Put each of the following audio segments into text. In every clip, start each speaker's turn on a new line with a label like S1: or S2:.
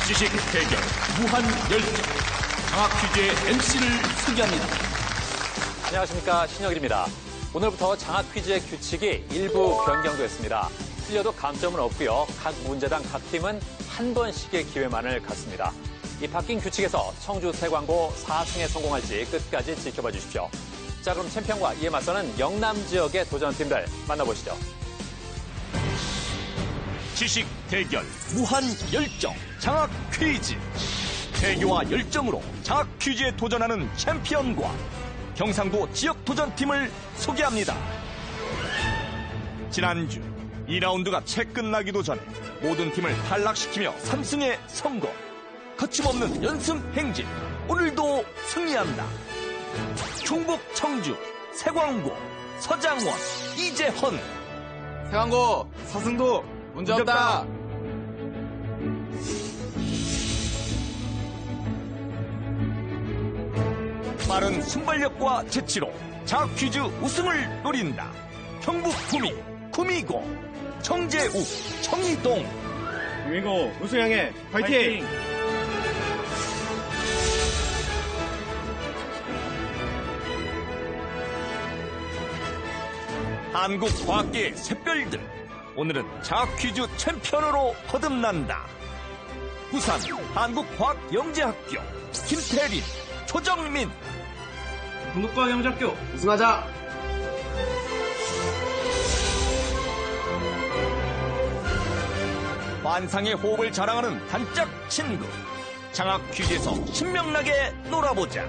S1: 지식 대결 무한 열정 장학 퀴즈의 MC를 소개합니다.
S2: 안녕하십니까, 신혁일입니다. 오늘부터 장학 퀴즈의 규칙이 일부 변경됐습니다. 틀려도 감점은 없고요. 각 문제당 각 팀은 한 번씩의 기회만을 갖습니다. 이 바뀐 규칙에서 청주 세광고 4승에 성공할지 끝까지 지켜봐 주십시오. 자, 그럼 챔피언과 이에 맞서는 영남 지역의 도전팀들 만나보시죠.
S1: 지식 대결 무한 열정 장학 퀴즈. 태교와 열정으로 장학 퀴즈에 도전하는 챔피언과 경상도 지역 도전팀을 소개합니다. 지난주 2라운드가 채 끝나기도 전에 모든 팀을 탈락시키며 3승에 성공. 거침없는 연승 행진. 오늘도 승리한다. 충북 청주 세광고 서장원 이재헌.
S3: 세광고 사승도 문제없다.
S1: 빠른 순발력과 재치로 장학 퀴즈 우승을 노린다. 경북 구미 구미고 정재욱 정희동.
S4: 구미고 우승향해 파이팅!
S1: 한국과학계의 샛별들. 오늘은 장학 퀴즈 챔피언으로 거듭난다. 부산 한국과학영재학교 김태린 조정민.
S4: 한국과학영재학교
S3: 우승하자.
S1: 환상의 호흡을 자랑하는 단짝 친구. 장학 퀴즈에서 신명나게 놀아보자.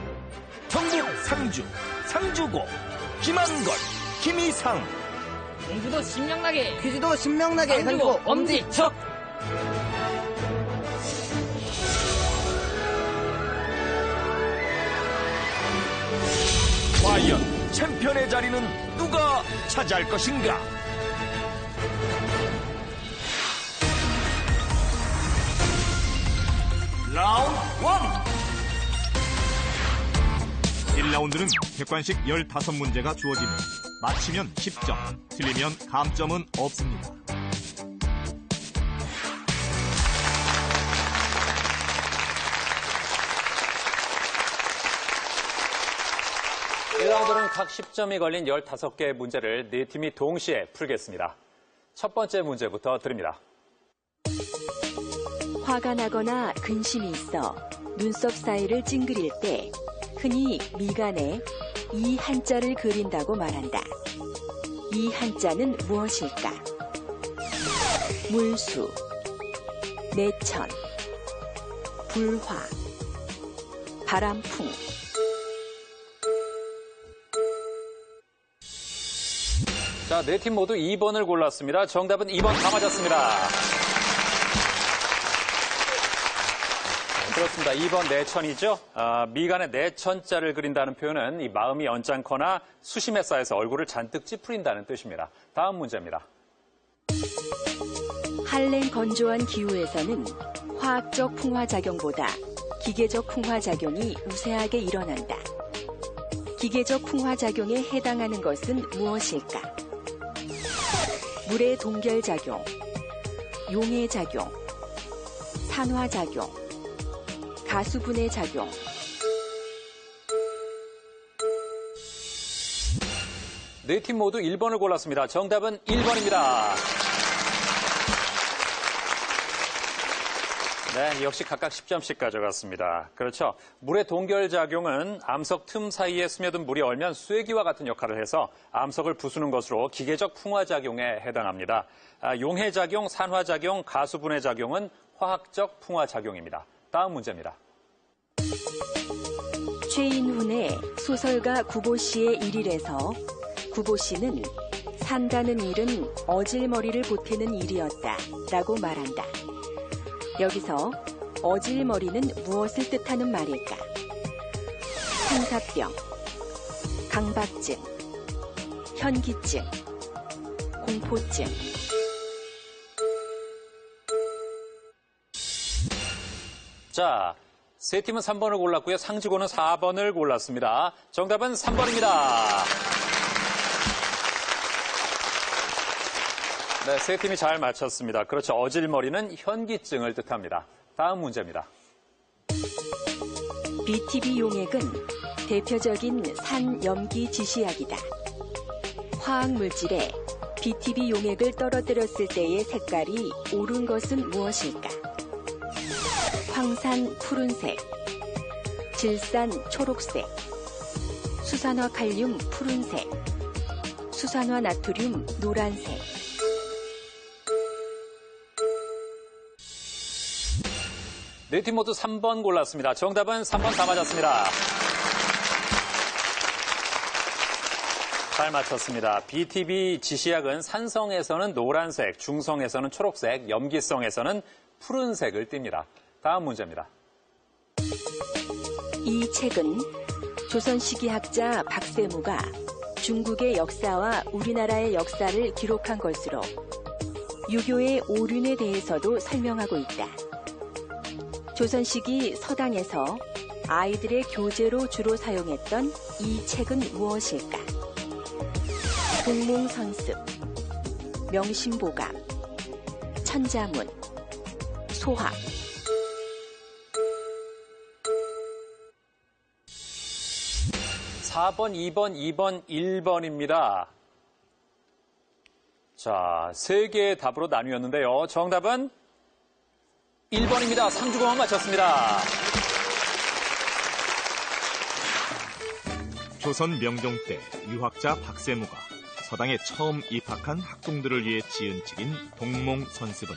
S1: 경북 상주 상주고 김한걸 김희상.
S5: 공부도 신명나게,
S6: 퀴즈도 신명나게
S5: 상주고 엄지척.
S1: 과연 챔피언의 자리는 누가 차지할 것인가? 라운드 1. 1라운드는 객관식 15문제가 주어지며 맞히면 10점, 틀리면 감점은 없습니다.
S2: (1라운드는) 각 10점이 걸린 15개의 문제를 4팀이 동시에 풀겠습니다. 첫 번째 문제부터 드립니다.
S7: 화가 나거나 근심이 있어 눈썹 사이를 찡그릴 때 흔히 미간에 이 한자를 그린다고 말한다. 이 한자는 무엇일까? 물수, 내천, 불화, 바람풍.
S2: 자, 4팀 모두 2번을 골랐습니다. 정답은 2번 다 맞았습니다. 그렇습니다. 2번 내천이죠. 미간에 내천자를 그린다는 표현은 이 마음이 언짢거나 수심에 쌓여서 얼굴을 잔뜩 찌푸린다는 뜻입니다. 다음 문제입니다.
S7: 한랭 건조한 기후에서는 화학적 풍화작용보다 기계적 풍화작용이 우세하게 일어난다. 기계적 풍화작용에 해당하는 것은 무엇일까? 물의 동결작용, 용해작용, 산화작용, 가수분해 작용.
S2: 네 팀 모두 1번을 골랐습니다. 정답은 1번입니다. 네, 역시 각각 10점씩 가져갔습니다. 그렇죠. 물의 동결작용은 암석 틈 사이에 스며든 물이 얼면 쐐기와 같은 역할을 해서 암석을 부수는 것으로 기계적 풍화작용에 해당합니다. 용해작용, 산화작용, 가수분해작용은 화학적 풍화작용입니다. 다음 문제입니다.
S7: 최인훈의 소설가 구보씨의 일일에서 구보씨는 산다는 일은 어질머리를 보태는 일이었다 라고 말한다. 여기서 어질머리는 무엇을 뜻하는 말일까? 상사병, 강박증, 현기증, 공포증.
S2: 자, 세 팀은 3번을 골랐고요. 상지고는 4번을 골랐습니다. 정답은 3번입니다. 네, 세 팀이 잘 맞췄습니다. 그렇죠. 어질머리는 현기증을 뜻합니다. 다음 문제입니다.
S7: BTB 용액은 대표적인 산염기 지시약이다. 화학물질에 BTB 용액을 떨어뜨렸을 때의 색깔이 오른 것은 무엇일까? 황산 푸른색, 질산 초록색, 수산화 칼륨 푸른색, 수산화 나트륨 노란색.
S2: 네 팀 모두 3번 골랐습니다. 정답은 3번 다 맞았습니다. 잘 맞췄습니다. BTB 지시약은 산성에서는 노란색, 중성에서는 초록색, 염기성에서는 푸른색을 띱니다. 다음 문제입니다.
S7: 이 책은 조선시기학자 박세무가 중국의 역사와 우리나라의 역사를 기록한 것으로 유교의 오륜에 대해서도 설명하고 있다. 조선시기 서당에서 아이들의 교재로 주로 사용했던 이 책은 무엇일까? 동몽선습, 명심보감, 천자문, 소학.
S2: (4번) (2번) (2번) (1번입니다) 자, 3개의 답으로 나뉘었는데요. 정답은 1번입니다. 상주공항 맞췄습니다.
S6: 조선 명종 때 유학자 박세무가 서당에 처음 입학한 학동들을 위해 지은 책인 동몽선습은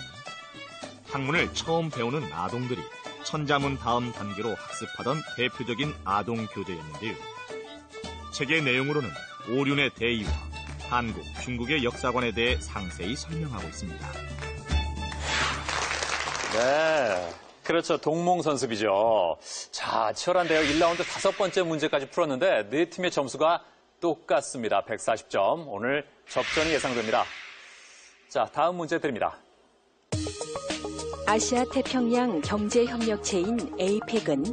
S6: 학문을 처음 배우는 아동들이 천자문 다음 단계로 학습하던 대표적인 아동 교재였는데요. 책의 내용으로는 오륜의 대의와 한국, 중국의 역사관에 대해 상세히 설명하고 있습니다.
S2: 네, 그렇죠. 동몽선습이죠. 자, 치열한데요. 1라운드 5번째 문제까지 풀었는데 4팀의 점수가 똑같습니다. 140점. 오늘 접전이 예상됩니다. 자, 다음 문제 드립니다.
S7: 아시아 태평양 경제협력체인 에이펙은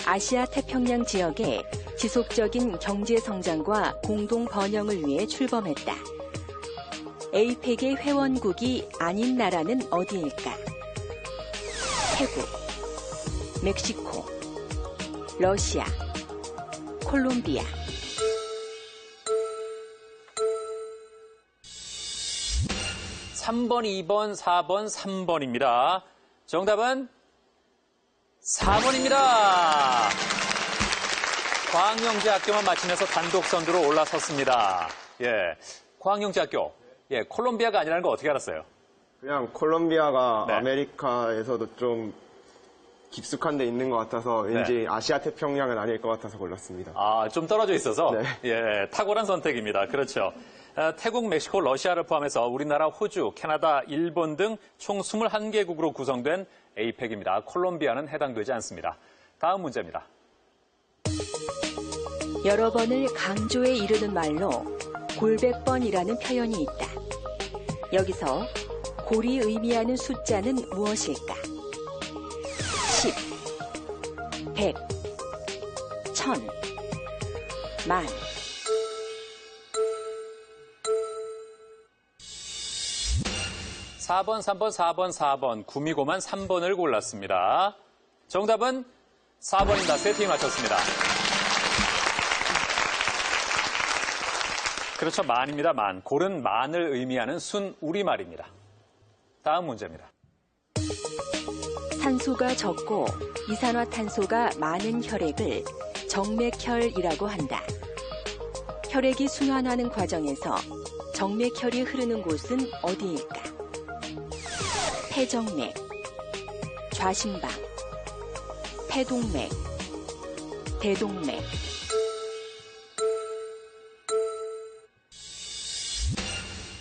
S7: 아시아 태평양 지역의 지속적인 경제 성장과 공동 번영을 위해 출범했다. 에이펙의 회원국이 아닌 나라는 어디일까? 태국, 멕시코, 러시아, 콜롬비아.
S2: (3번) (2번) (4번) (3번입니다) 정답은 4번입니다. 광영제학교만 맞히면서 단독 선두로 올라섰습니다. 예, 광영제학교. 예, 콜롬비아가 아니라는 거 어떻게 알았어요?
S8: 그냥 콜롬비아가
S2: 네.
S8: 아메리카에서도 좀 깊숙한 데 있는 것 같아서 왠지 아시아 태평양은 아닐 것 같아서 골랐습니다.
S2: 아, 좀 떨어져 있어서?
S8: 네.
S2: 예, 탁월한 선택입니다. 그렇죠. 태국, 멕시코, 러시아를 포함해서 우리나라, 호주, 캐나다, 일본 등 총 21개국으로 구성된 에이펙입니다. 콜롬비아는 해당되지 않습니다. 다음 문제입니다.
S7: 여러 번을 강조해 이르는 말로 골백번이라는 표현이 있다. 여기서 골이 의미하는 숫자는 무엇일까? 10, 100, 1000, 만.
S2: (4번) (3번) (4번) (4번) 구미고만 (3번을) 골랐습니다. 정답은 4번입니다. 3팀이 맞췄습니다. 그렇죠. 만입니다. 만. 골은 만을 의미하는 순 우리말입니다. 다음 문제입니다.
S7: 산소가 적고 이산화탄소가 많은 혈액을 정맥혈이라고 한다. 혈액이 순환하는 과정에서 정맥혈이 흐르는 곳은 어디일까? 폐정맥, 좌심방, 폐동맥, 대동맥.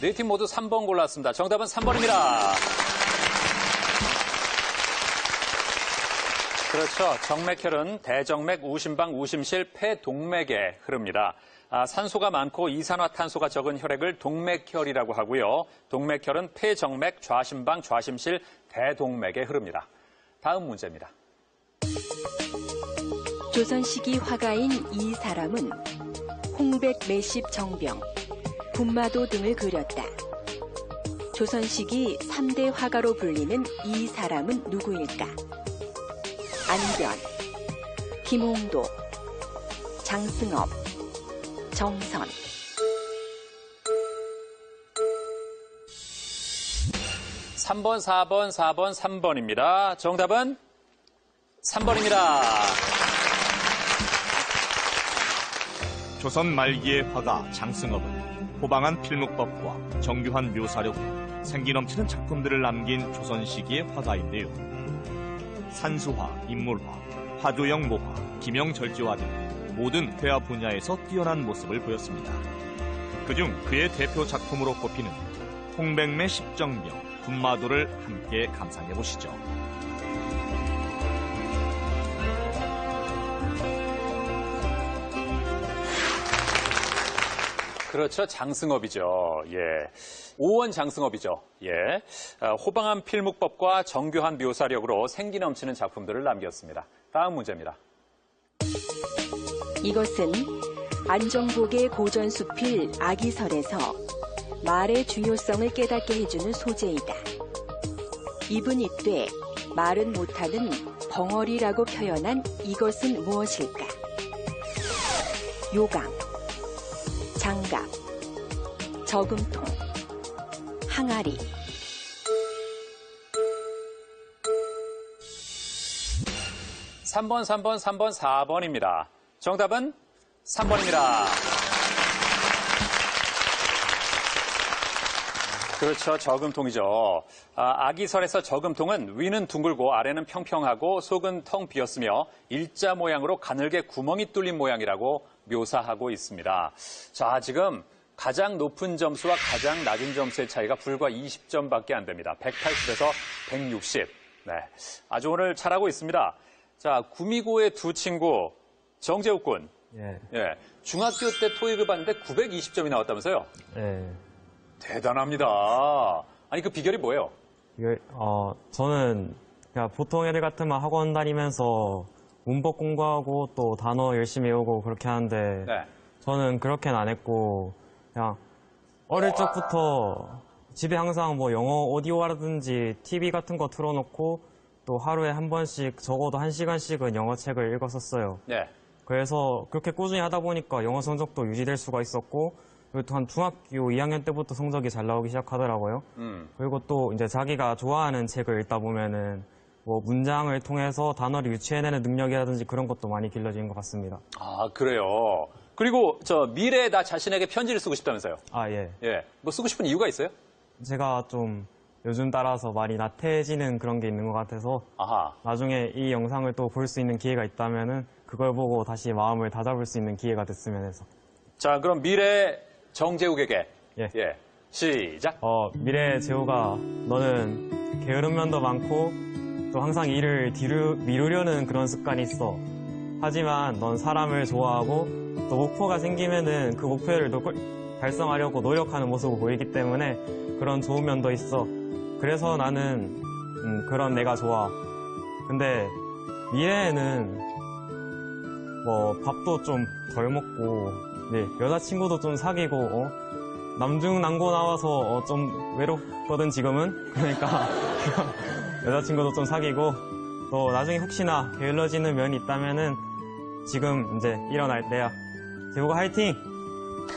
S2: 네 팀 모두 3번 골랐습니다. 정답은 3번입니다. 그렇죠. 정맥혈은 대정맥, 우심방, 우심실, 폐동맥에 흐릅니다. 산소가 많고 이산화탄소가 적은 혈액을 동맥혈이라고 하고요. 동맥혈은 폐정맥, 좌심방, 좌심실, 대동맥에 흐릅니다. 다음 문제입니다.
S7: 조선시기 화가인 이 사람은 홍백 매십 정병, 군마도 등을 그렸다. 조선 시기 3대 화가로 불리는 이 사람은 누구일까? 안변, 김홍도, 장승업, 정선.
S2: 삼 번 4번, 4번, 3번입니다. 정답은 3번입니다.
S6: 조선 말기의 화가 장승업은 호방한 필묵법과 정교한 묘사력으로 생기 넘치는 작품들을 남긴 조선 시기의 화가인데요. 산수화, 인물화, 화조형 모화, 기명절제화 등 모든 회화 분야에서 뛰어난 모습을 보였습니다. 그중 그의 대표 작품으로 꼽히는 홍백매 십정병, 군마도를 함께 감상해 보시죠.
S2: 그렇죠. 장승업이죠. 예. 오원 장승업이죠. 예. 호방한 필묵법과 정교한 묘사력으로 생기 넘치는 작품들을 남겼습니다. 다음 문제입니다.
S7: 이것은 안정복의 고전수필 아기설에서 말의 중요성을 깨닫게 해주는 소재이다. 입은 잇되 말은 못하는 벙어리라고 표현한 이것은 무엇일까? 요강, 장갑, 저금통, 항아리.
S2: 삼 번 3번, 3번, 4번입니다. 정답은 3번입니다. 그렇죠. 저금통이죠. 아기설에서 저금통은 위는 둥글고 아래는 평평하고 속은 텅 비었으며 일자 모양으로 가늘게 구멍이 뚫린 모양이라고 묘사하고 있습니다. 자, 지금 가장 높은 점수와 가장 낮은 점수의 차이가 불과 20점밖에 안 됩니다. 180에서 160. 네, 아주 오늘 잘하고 있습니다. 자, 구미고의 두 친구 정재욱 군. 예. 중학교 때 토익을 봤는데 920점이 나왔다면서요?
S9: 네.
S2: 대단합니다. 아니, 그 비결이 뭐예요?
S9: 저는 그냥 보통 애들 같으면 학원 다니면서 문법 공부하고 또 단어 열심히 외우고 그렇게 하는데
S2: 네.
S9: 저는 그렇게는 안 했고 그냥 어릴 적부터 집에 항상 뭐 영어 오디오라든지 TV 같은 거 틀어놓고 또 하루에 한 번씩 적어도 1시간씩은 영어 책을 읽었었어요.
S2: 네.
S9: 그래서 그렇게 꾸준히 하다 보니까 영어 성적도 유지될 수가 있었고 그리고 또 한 중학교 2학년 때부터 성적이 잘 나오기 시작하더라고요. 그리고 또 이제 자기가 좋아하는 책을 읽다 보면은 뭐 문장을 통해서 단어를 유추해내는 능력이라든지 그런 것도 많이 길러진 것 같습니다.
S2: 아, 그래요. 그리고 저 미래에 나 자신에게 편지를 쓰고 싶다면서요?
S9: 아, 예.
S2: 예. 뭐 쓰고 싶은 이유가 있어요?
S9: 제가 좀 요즘 따라서 많이 나태해지는 그런 게 있는 것 같아서
S2: 아하.
S9: 나중에 이 영상을 또 볼 수 있는 기회가 있다면은 그걸 보고 다시 마음을 다잡을 수 있는 기회가 됐으면 해서.
S2: 자, 그럼 미래 정재욱에게.
S9: 예.
S2: 시작.
S9: 미래 재호가 너는 게으른 면도 많고 또 항상 일을 미루려는 그런 습관이 있어. 하지만 넌 사람을 좋아하고 또 목표가 생기면은 그 목표를 달성하려고 노력하는 모습을 보이기 때문에 그런 좋은 면도 있어. 그래서 나는 그런 내가 좋아. 근데 미래에는 뭐 밥도 좀 덜 먹고 네, 여자친구도 좀 사귀고 남중남고 나와서 좀 외롭거든 지금은. 그러니까 여자친구도 좀 사귀고 또 나중에 혹시나 게을러지는 면이 있다면은 지금 이제 일어날 때야. 재호가 화이팅!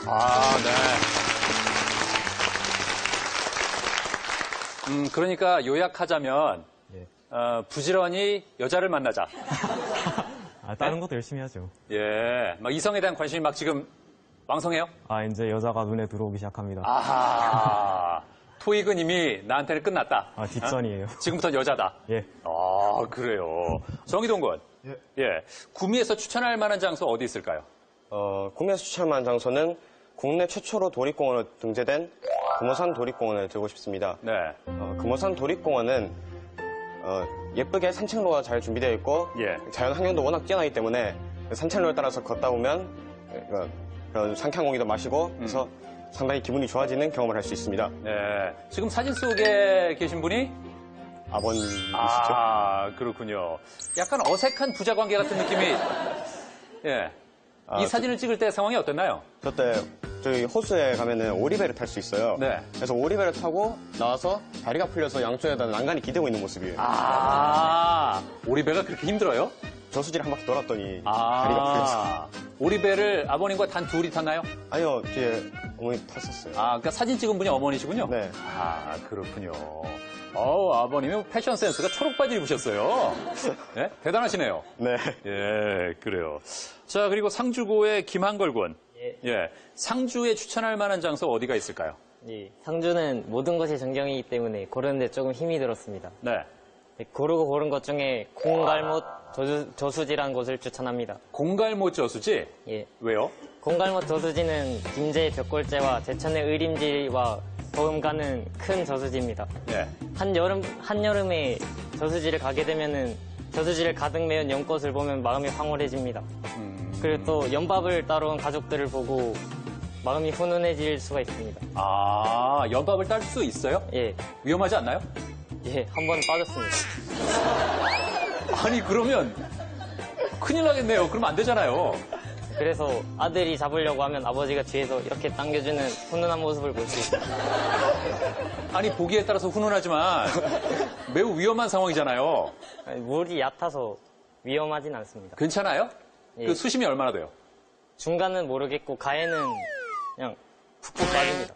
S2: 아, 네. 그러니까 요약하자면 부지런히 여자를 만나자.
S9: 다른 것도 열심히 하죠.
S2: 예, 막 이성에 대한 관심이 막 지금 왕성해요?
S9: 이제 여자가 눈에 들어오기 시작합니다.
S2: 아하. 토익은 이미 나한테는 끝났다.
S9: 뒷전이에요.
S2: 지금부터 여자다.
S9: 예.
S2: 아, 그래요. 정희동 군. 예. 구미에서 추천할 만한 장소 어디 있을까요?
S8: 구미에서 추천할 만한 장소는 국내 최초로 도립공원으로 등재된 금오산 도립공원을 들고 싶습니다.
S2: 네.
S8: 금오산 도립공원은 예쁘게 산책로가 잘 준비되어 있고 자연 환경도 워낙 뛰어나기 때문에 산책로를 따라서 걷다 보면 그런 상쾌한 공기도 마시고 그래서 상당히 기분이 좋아지는 경험을 할 수 있습니다.
S2: 네. 지금 사진 속에 계신 분이
S8: 아버님이시죠?
S2: 아, 그렇군요. 약간 어색한 부자 관계 같은 느낌이. 예. 이 사진을 찍을 때 상황이 어땠나요?
S8: 저때 저희 호수에 가면은 오리배를 탈 수 있어요.
S2: 네.
S8: 그래서 오리배를 타고 나와서 다리가 풀려서 양쪽에다 난간이 기대고 있는 모습이에요.
S2: 아, 오리배가 그렇게 힘들어요?
S8: 저수지를 한 바퀴 돌았더니 다리가 풀려서.
S2: 오리배를 아버님과 단 둘이 탔나요?
S8: 아니요, 뒤에 어머니 탔었어요.
S2: 아, 그러니까 사진 찍은 분이 어머니시군요?
S8: 네.
S2: 아, 그렇군요. 아버님은 패션 센스가 초록바지 입으셨어요. 네? 대단하시네요.
S8: 네.
S2: 예, 그래요. 자, 그리고 상주고의 김한걸 군. 예. 상주에 추천할 만한 장소 어디가 있을까요?
S10: 예, 상주는 모든 것이 전경이기 때문에 고르는데 조금 힘이 들었습니다.
S2: 네.
S10: 고르고 고른 것 중에 공갈못 저수지라는 곳을 추천합니다.
S2: 공갈못 저수지?
S10: 예.
S2: 왜요?
S10: 공갈못 저수지는 김제의 벽골재와 제천의 의림지와 더음가는 큰 저수지입니다.
S2: 예.
S10: 한여름에 저수지를 가게 되면은 저수지를 가득 메운 연꽃을 보면 마음이 황홀해집니다. 그리고 또 연밥을 따라온 가족들을 보고 마음이 훈훈해질 수가 있습니다.
S2: 아, 연밥을 딸 수 있어요?
S10: 예.
S2: 위험하지 않나요?
S10: 예, 한 번 빠졌습니다.
S2: 아니, 그러면 큰일 나겠네요. 그러면 안 되잖아요.
S10: 그래서 아들이 잡으려고 하면 아버지가 뒤에서 이렇게 당겨주는 훈훈한 모습을 볼 수 있습니다.
S2: 아니, 보기에 따라서 훈훈하지만 매우 위험한 상황이잖아요.
S10: 아니, 물이 얕아서 위험하진 않습니다.
S2: 괜찮아요?
S10: 예.
S2: 그 수심이 얼마나 돼요?
S10: 중간은 모르겠고 가에는 그냥 푹푹 빠집니다.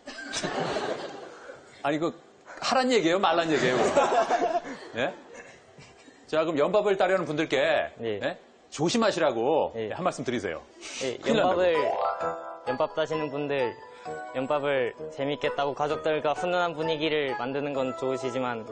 S2: 아니, 하란 얘기예요? 말란 얘기예요? 예? 자, 그럼 연밥을 따려는 분들께
S10: 예.
S2: 예? 조심하시라고
S10: 예.
S2: 한 말씀 드리세요.
S10: 예,
S2: 큰일
S10: 연밥 따시는 분들 연밥을 재밌게 따고 가족들과 훈훈한 분위기를 만드는 건 좋으시지만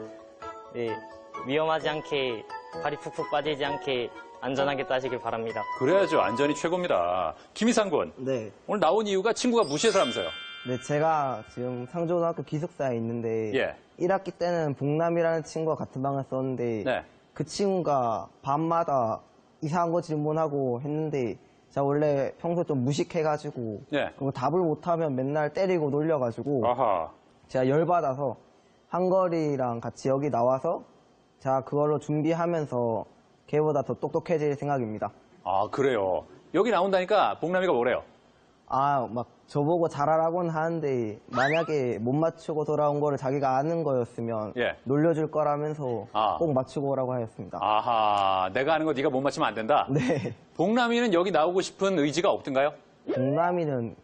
S10: 예, 위험하지 않게 발이 푹푹 빠지지 않게 안전하게 따시길 바랍니다.
S2: 그래야죠. 안전이 최고입니다. 김희상 군.
S11: 네.
S2: 오늘 나온 이유가 친구가 무시해서라면서요.
S11: 네, 제가 지금 상조고등학교 기숙사에 있는데
S2: 예.
S11: 1학기 때는 복남이라는 친구와 같은 방을 썼는데
S2: 네.
S11: 그 친구가 밤마다 이상한 거 질문하고 했는데 제가 원래 평소에 좀 무식해가지고
S2: 예.
S11: 그거 답을 못하면 맨날 때리고 놀려가지고
S2: 아하.
S11: 제가 열받아서 한걸이랑 같이 여기 나와서 제가 그걸로 준비하면서 걔보다 더 똑똑해질 생각입니다.
S2: 아, 그래요. 여기 나온다니까 복남이가 뭐래요?
S11: 아, 막 저보고 잘하라고는 하는데 만약에 못 맞추고 돌아온 거를 자기가 아는 거였으면
S2: 예.
S11: 놀려줄 거라면서
S2: 아.
S11: 꼭 맞추고 오라고 하였습니다.
S2: 아하. 내가 아는 거 네가 못 맞추면 안 된다?
S11: 네.
S2: 복남이는 여기 나오고 싶은 의지가 없던가요?
S11: 동남이는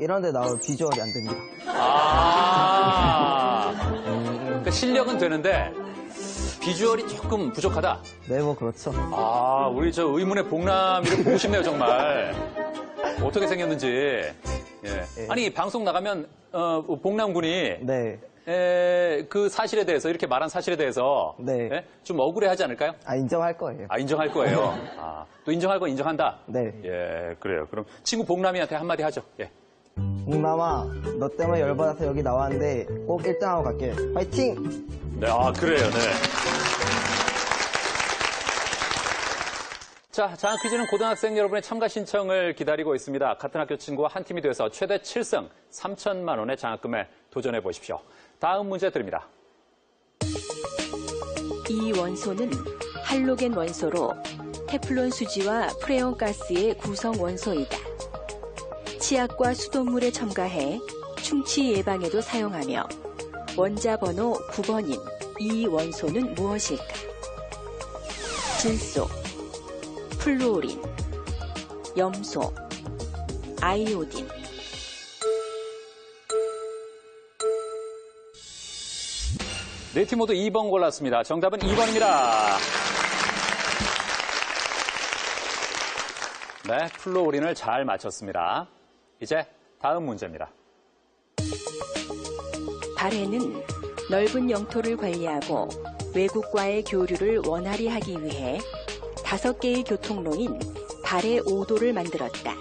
S11: 이런 데 나올 비주얼이 안 됩니다.
S2: 아. 그러니까 실력은 되는데 비주얼이 조금 부족하다?
S11: 네, 뭐 그렇죠.
S2: 아, 우리 저 의문의 복남이를 보고 싶네요, 정말. 어떻게 생겼는지. 예. 아니, 방송 나가면, 복남군이.
S11: 네.
S2: 그 사실에 대해서, 이렇게 말한 사실에 대해서.
S11: 네.
S2: 예? 좀 억울해 하지 않을까요?
S11: 아, 인정할 거예요.
S2: 아, 인정할 거예요. 아, 또 인정할 거 인정한다?
S11: 네.
S2: 예, 그래요. 그럼 친구 복남이한테 한마디 하죠. 예.
S11: 동남아, 너 때문에 열받아서 여기 나왔는데 꼭 1등하고 갈게. 화이팅!
S2: 네, 아, 그래요, 네. 자, 장학 퀴즈는 고등학생 여러분의 참가 신청을 기다리고 있습니다. 같은 학교 친구와 한 팀이 돼서 최대 7승 3천만 원의 장학금에 도전해 보십시오. 다음 문제 드립니다.
S7: 이 원소는 할로겐 원소로 테플론 수지와 프레온 가스의 구성 원소이다. 치약과 수돗물에 첨가해 충치 예방에도 사용하며 원자 번호 9번인 이 원소는 무엇일까? 질소, 플루오린, 염소, 아이오딘.
S2: 네 팀 모두 2번 골랐습니다. 정답은 2번입니다. 네, 플루오린을 잘 맞췄습니다. 이제 다음 문제입니다.
S7: 발해는 넓은 영토를 관리하고 외국과의 교류를 원활히 하기 위해 5개의 교통로인 발해 5도를 만들었다.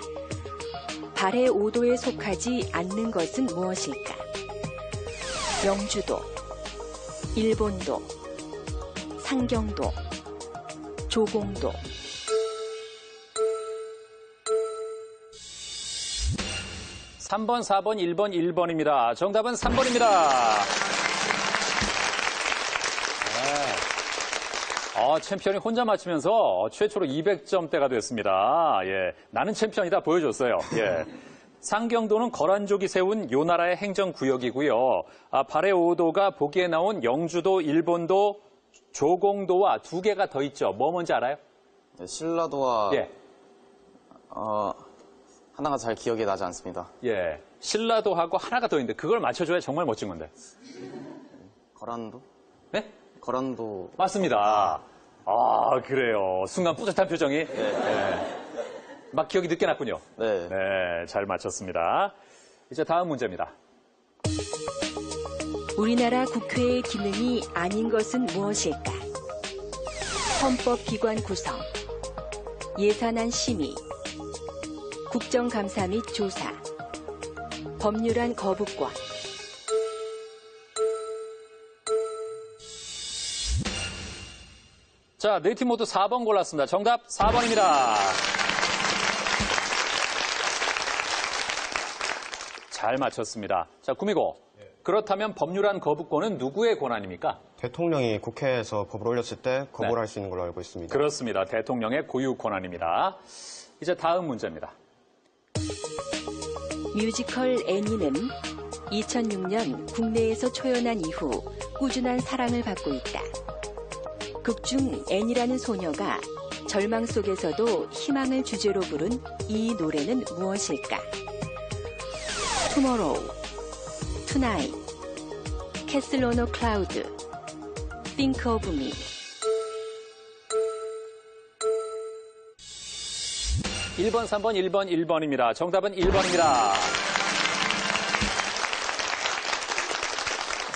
S7: 발해 5도에 속하지 않는 것은 무엇일까? 영주도, 일본도, 상경도, 조공도.
S2: 삼 3번, 4번, 1번, 1번입니다. 정답은 3번입니다. 네. 챔피언이 혼자 맞히면서 최초로 200점대가 됐습니다. 예, 나는 챔피언이다 보여줬어요. 예. 상경도는 거란족이 세운 요 나라의 행정구역이고요. 발해 5도가 보기에 나온 영주도, 일본도, 조공도와 두 개가 더 있죠. 뭐 뭔지 알아요?
S3: 네, 신라도와
S2: 예.
S3: 하나가 잘 기억이 나지 않습니다.
S2: 예, 신라도하고 하나가 더 있는데 그걸 맞춰줘야 정말 멋진 건데.
S3: 거란도?
S2: 네?
S3: 거란도.
S2: 맞습니다. 그래요. 순간 뿌듯한 표정이. 예. 막 기억이 늦게 났군요.
S3: 네.
S2: 네, 잘 맞췄습니다. 이제 다음 문제입니다.
S7: 우리나라 국회의 기능이 아닌 것은 무엇일까? 헌법기관 구성, 예산안 심의, 국정감사 및 조사, 법률안 거부권.
S2: 자, 네 팀 모두 4번 골랐습니다. 정답 4번입니다. 잘 맞췄습니다. 자, 구미고. 그렇다면 법률안 거부권은 누구의 권한입니까?
S8: 대통령이 국회에서 법을 올렸을 때 거부를 할 수 있는 걸로 알고 있습니다.
S2: 그렇습니다. 대통령의 고유 권한입니다. 이제 다음 문제입니다.
S7: 뮤지컬 애니는 2006년 국내에서 초연한 이후 꾸준한 사랑을 받고 있다. 극중 애니라는 소녀가 절망 속에서도 희망을 주제로 부른 이 노래는 무엇일까? Tomorrow, Tonight, Castle on a Cloud, Think of Me.
S2: 일 번, 3번, 1번, 1번입니다. 정답은 1번입니다.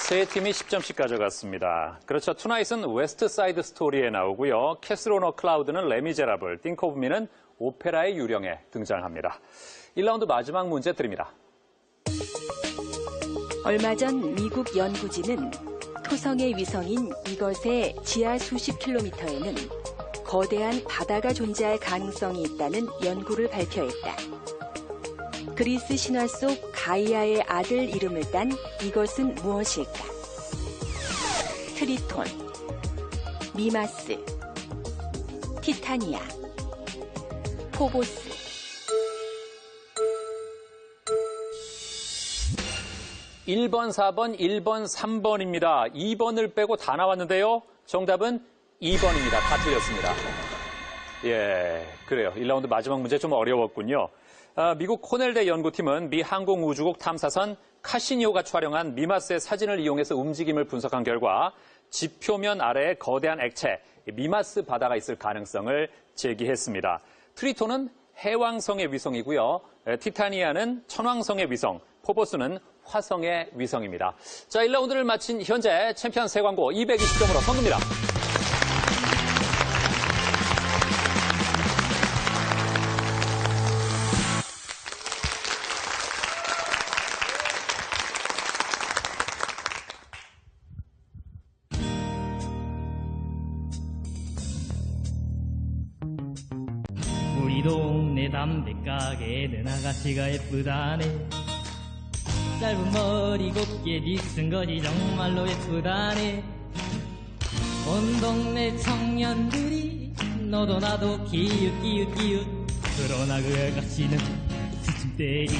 S2: 세 팀이 10점씩 가져갔습니다. 그렇죠. 투나잇은 웨스트 사이드 스토리에 나오고요. 캐슬 온 어 클라우드는 레미제라블, 띵크 오브 미는 오페라의 유령에 등장합니다. 1라운드 마지막 문제 드립니다.
S7: 얼마 전 미국 연구진은 토성의 위성인 이것의 지하 수십 킬로미터에는 거대한 바다가 존재할 가능성이 있다는 연구를 발표했다. 그리스 신화 속 가이아의 아들 이름을 딴 이것은 무엇일까? 트리톤, 미마스, 티타니아, 포보스.
S2: 일 번, 4번, 1번, 3번입니다. 2번을 빼고 다 나왔는데요. 정답은 2번입니다. 다 틀렸습니다. 예, 그래요. 1라운드 마지막 문제 좀 어려웠군요. 미국 코넬대 연구팀은 미 항공우주국 탐사선 카시니오가 촬영한 미마스의 사진을 이용해서 움직임을 분석한 결과 지표면 아래에 거대한 액체, 미마스 바다가 있을 가능성을 제기했습니다. 트리톤은 해왕성의 위성이고요. 티타니아는 천왕성의 위성, 포보스는 화성의 위성입니다. 자, 1라운드를 마친 현재 챔피언 세광고 220점으로 선두입니다.
S5: 우리 동네 담배 가게는 아가씨가 예쁘다네. 짧은 머리 곱게 빗은 것이 정말로 예쁘다네. 온 동네 청년들이 너도 나도 기웃기웃기웃. 그러나 그 아가씨는 스침대기.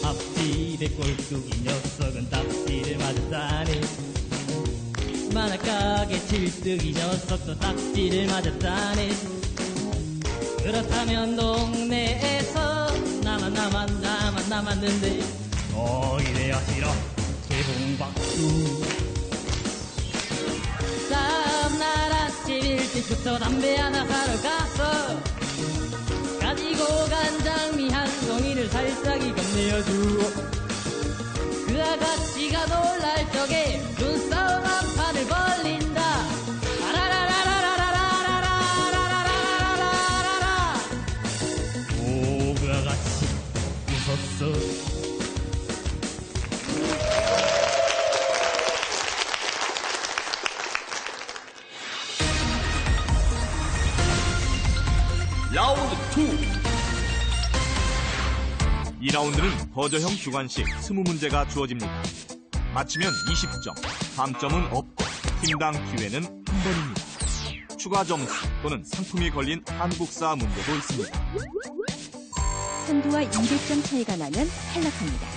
S5: 앞집의 꼴뚜기 녀석은 딱지를 맞았다네. 만화가게 칠뜨기 녀석도 딱지를 맞았다네. 그렇다면 동네에서 나만 남았는데 이래야 싫어 개봉박수. 다음날 아침 일찍부터 담배 하나 사러 갔어. 가지고 간 장미 한 송이를 살짝이 건네어주고 그 아가씨가 놀랄 적에 눈싸움 한 판을 벌린다. 아라라라라라라라라라라라라라라라. 오, 그 아가씨 웃었어.
S1: 라운드 2.
S6: 2라운드는 버저형 주관식 20문제가 주어집니다. 맞히면 20점, 감점은 없고 팀당 기회는 한 번입니다. 추가 점수 또는 상품이 걸린 한국사 문제도 있습니다.
S7: 선두와 200점 차이가 나면 탈락합니다.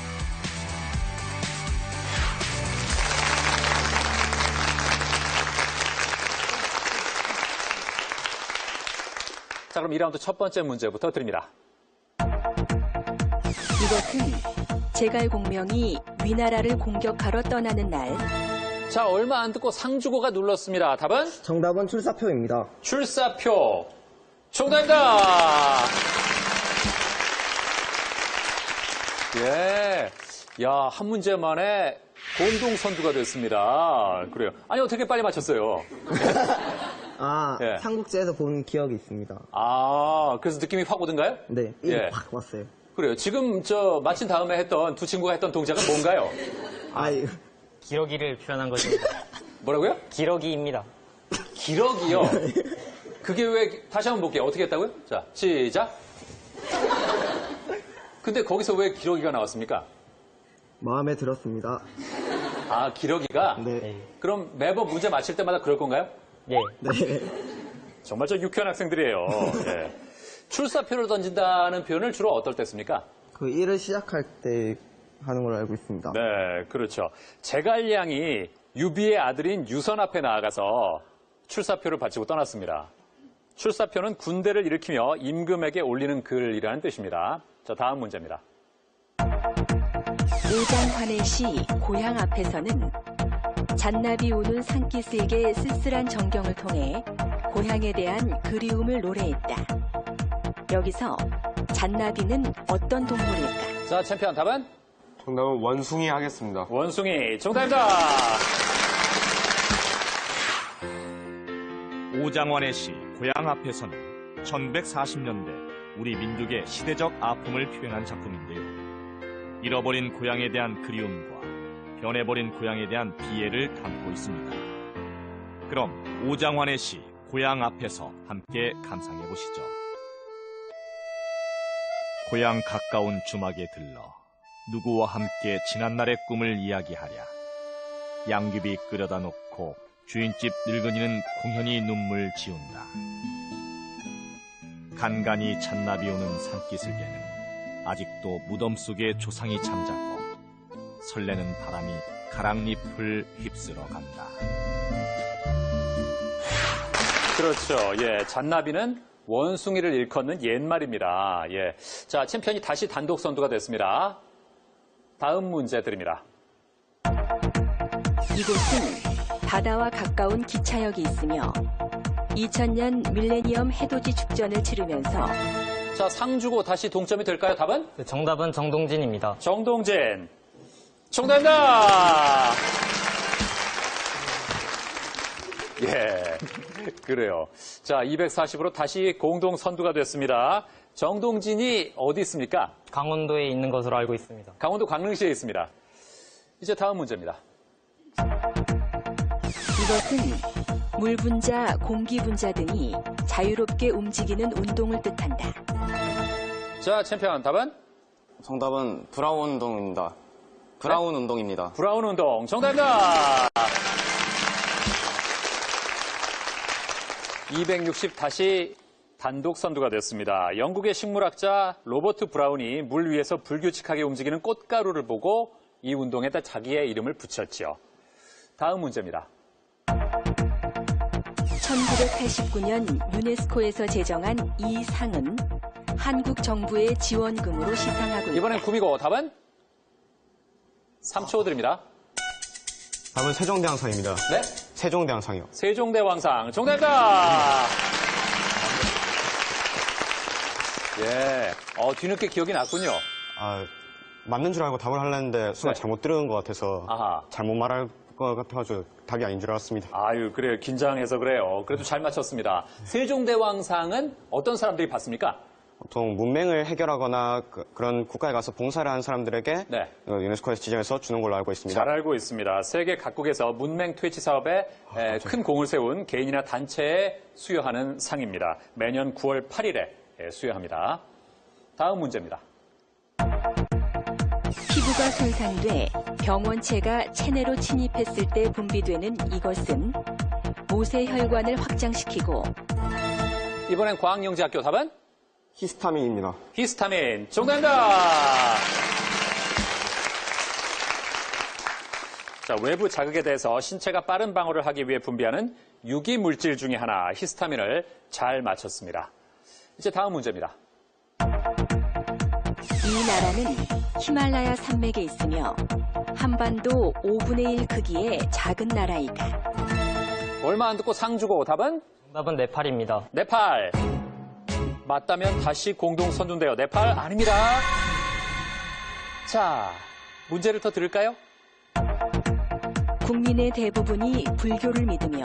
S2: 자, 그럼 2라운드 첫 번째 문제부터 드립니다.
S7: 이것은 제갈공명이 위나라를 공격하러 떠나는 날.
S2: 자, 얼마 안 듣고 상주고가 눌렀습니다. 답은?
S11: 정답은 출사표입니다.
S2: 출사표. 정답입니다. 예. 야, 한 문제 만에 공동 선두가 됐습니다. 그래요. 아니, 어떻게 빨리 맞췄어요? 예.
S11: 삼국지에서 본 기억이 있습니다.
S2: 아, 그래서 느낌이 확 오던가요?
S11: 네,
S2: 예.
S11: 확 왔어요.
S2: 그래요. 지금 마친 다음에 했던 두 친구가 했던 동작은 뭔가요?
S10: 기러기를 표현한 거죠.
S2: 뭐라고요?
S10: 기러기입니다.
S2: 기러기요? 그게 왜, 다시 한번 볼게요. 어떻게 했다고요? 자, 시작. 근데 거기서 왜 기러기가 나왔습니까?
S11: 마음에 들었습니다.
S2: 아, 기러기가?
S11: 네.
S2: 그럼 매번 문제 맞힐 때마다 그럴 건가요?
S10: 예.
S11: 네.
S2: 정말 저 유쾌한 학생들이에요. 예. 출사표를 던진다는 표현을 주로 어떨 때 씁니까?
S11: 그 일을 시작할 때 하는 걸로 알고 있습니다.
S2: 네, 그렇죠. 제갈량이 유비의 아들인 유선 앞에 나아가서 출사표를 바치고 떠났습니다. 출사표는 군대를 일으키며 임금에게 올리는 글이라는 뜻입니다. 자, 다음 문제입니다.
S7: 오장환의 시 고향 앞에서는 잔나비 우는 산기슭의 쓸쓸한 전경을 통해 고향에 대한 그리움을 노래했다. 여기서 잔나비는 어떤 동물일까?
S2: 자, 챔피언 답은?
S12: 정답은 원숭이 하겠습니다.
S2: 원숭이. 정답입니다.
S6: 오장환의 시 고향 앞에서는 1140년대 우리 민족의 시대적 아픔을 표현한 작품인데요. 잃어버린 고향에 대한 그리움과 변해버린 고향에 대한 비애를 담고 있습니다. 그럼 오장환의 시 고향 앞에서 함께 감상해 보시죠. 고향 가까운 주막에 들러 누구와 함께 지난날의 꿈을 이야기하랴. 양귀비 끓여다 놓고 주인집 늙은이는 공연히 눈물 지운다. 간간히 잔나비 오는 산기슭에는 아직도 무덤 속에 조상이 잠자고 설레는 바람이 가랑잎을 휩쓸어 간다.
S2: 그렇죠. 예, 잔나비는 원숭이를 일컫는 옛말입니다. 예. 자, 챔피언이 다시 단독 선두가 됐습니다. 다음 문제 드립니다.
S7: 이곳은 바다와 가까운 기차역이 있으며 2000년 밀레니엄 해돋이 축전을 치르면서
S2: 자, 상주고 다시 동점이 될까요? 답은?
S10: 정답은 정동진입니다.
S2: 정동진. 정답입니다. 예, 그래요. 자, 240으로 다시 공동 선두가 됐습니다. 정동진이 어디 있습니까?
S10: 강원도에 있는 것으로 알고 있습니다.
S2: 강원도 광릉시에 있습니다. 이제 다음 문제입니다.
S7: 이것은 물 분자, 공기 분자 등이 자유롭게 움직이는 운동을 뜻한다.
S2: 자, 챔피언 답은?
S3: 정답은 브라운 운동입니다. 브라운 운동입니다.
S2: 브라운 운동. 정답입니다. 260 다시 단독 선두가 됐습니다. 영국의 식물학자 로버트 브라운이 물 위에서 불규칙하게 움직이는 꽃가루를 보고 이 운동에다 자기의 이름을 붙였지요. 다음 문제입니다.
S7: 1989년 유네스코에서 제정한 이 상은 한국 정부의 지원금으로 시상하고 있다.
S2: 이번엔 구미고 답은? 3초 드립니다.
S8: 답은 세종대왕상입니다.
S2: 네?
S8: 세종대왕상이요.
S2: 세종대왕상. 정답입니다. 예. 뒤늦게 기억이 났군요.
S8: 맞는 줄 알고 답을 하려는데 순간
S2: 네.
S8: 잘못 들은 것 같아서
S2: 아하.
S8: 잘못 말할 것 같아가지고 답이 아닌 줄 알았습니다.
S2: 아유, 그래요. 긴장해서 그래요. 그래도 잘 맞췄습니다. 세종대왕상은 어떤 사람들이 받습니까?
S8: 보통 문맹을 해결하거나 그런 국가에 가서 봉사를 하는 사람들에게
S2: 네.
S8: 유네스코에서 지정해서 주는 걸로 알고 있습니다.
S2: 잘 알고 있습니다. 세계 각국에서 문맹 퇴치 사업에 큰 공을 세운 개인이나 단체에 수여하는 상입니다. 매년 9월 8일에 수여합니다. 다음 문제입니다.
S7: 피부가 손상돼 병원체가 체내로 침입했을 때 분비되는 이것은 모세혈관을 확장시키고
S2: 이번엔 광영제학교 답은?
S12: 히스타민입니다.
S2: 히스타민. 정답입니다. 자, 외부 자극에 대해서 신체가 빠른 방어를 하기 위해 분비하는 유기물질 중에 하나, 히스타민을 잘 맞췄습니다. 이제 다음 문제입니다.
S7: 이 나라는 히말라야 산맥에 있으며 한반도 5분의 1 크기의 작은 나라이다.
S2: 얼마 안 듣고 상 주고 답은?
S10: 정답은 네팔입니다.
S2: 네팔. 맞다면 다시 공동 선두인데요. 네팔 아닙니다. 자, 문제를 더 들을까요?
S7: 국민의 대부분이 불교를 믿으며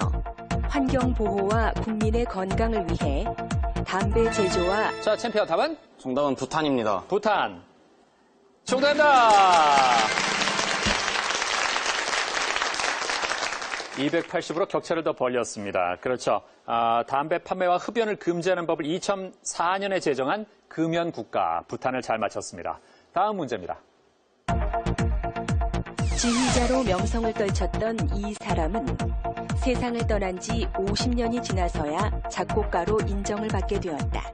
S7: 환경 보호와 국민의 건강을 위해 담배 제조와
S2: 자, 챔피언 답은?
S3: 정답은 부탄입니다.
S2: 부탄. 정답입니다. 280으로 격차를 더 벌렸습니다. 그렇죠. 담배 판매와 흡연을 금지하는 법을 2004년에 제정한 금연 국가 부탄을 잘 맞췄습니다. 다음 문제입니다.
S7: 지휘자로 명성을 떨쳤던 이 사람은 세상을 떠난 지 50년이 지나서야 작곡가로 인정을 받게 되었다.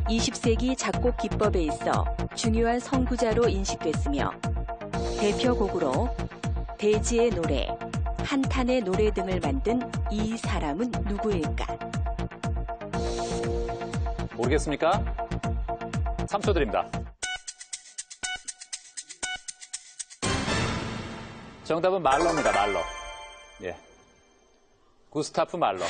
S7: 20세기 작곡 기법에 있어 중요한 선구자로 인식됐으며 대표곡으로 대지의 노래, 한탄의 노래 등을 만든 이 사람은 누구일까?
S2: 모르겠습니까? 3초 드립니다. 정답은 말러입니다. 말러. 예. 구스타프 말러.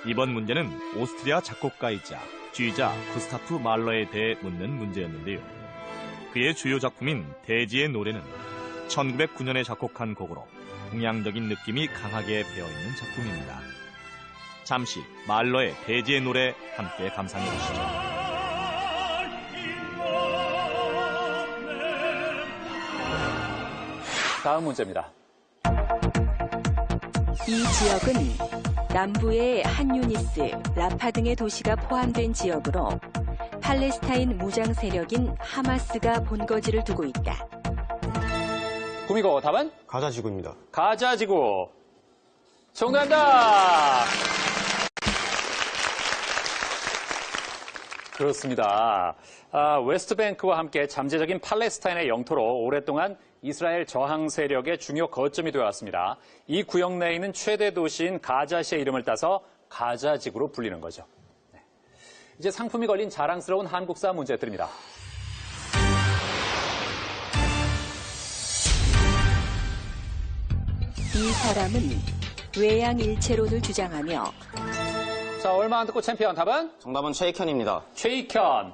S6: 이번 문제는 오스트리아 작곡가이자 지휘자 구스타프 말러에 대해 묻는 문제였는데요. 그의 주요 작품인 대지의 노래는 1909년에 작곡한 곡으로 동양적인 느낌이 강하게 배어있는 작품입니다. 잠시 말러의 대지의 노래 함께 감상해 보시죠.
S2: 다음 문제입니다.
S7: 이 지역은 남부의 한유니스, 라파 등의 도시가 포함된 지역으로 팔레스타인 무장 세력인 하마스가 본거지를 두고 있다.
S2: 구미고 답은?
S12: 가자지구입니다.
S2: 가자지구. 정답입니다. 그렇습니다. 웨스트뱅크와 함께 잠재적인 팔레스타인의 영토로 오랫동안 이스라엘 저항 세력의 중요 거점이 되어왔습니다. 이 구역 내에 있는 최대 도시인 가자시의 이름을 따서 가자지구로 불리는 거죠. 네. 이제 상품이 걸린 자랑스러운 한국사 문제 드립니다.
S7: 이 사람은 외양일체론을 주장하며
S2: 자, 얼마 안 듣고 챔피언 답은?
S3: 정답은 최익현입니다.
S2: 최익현.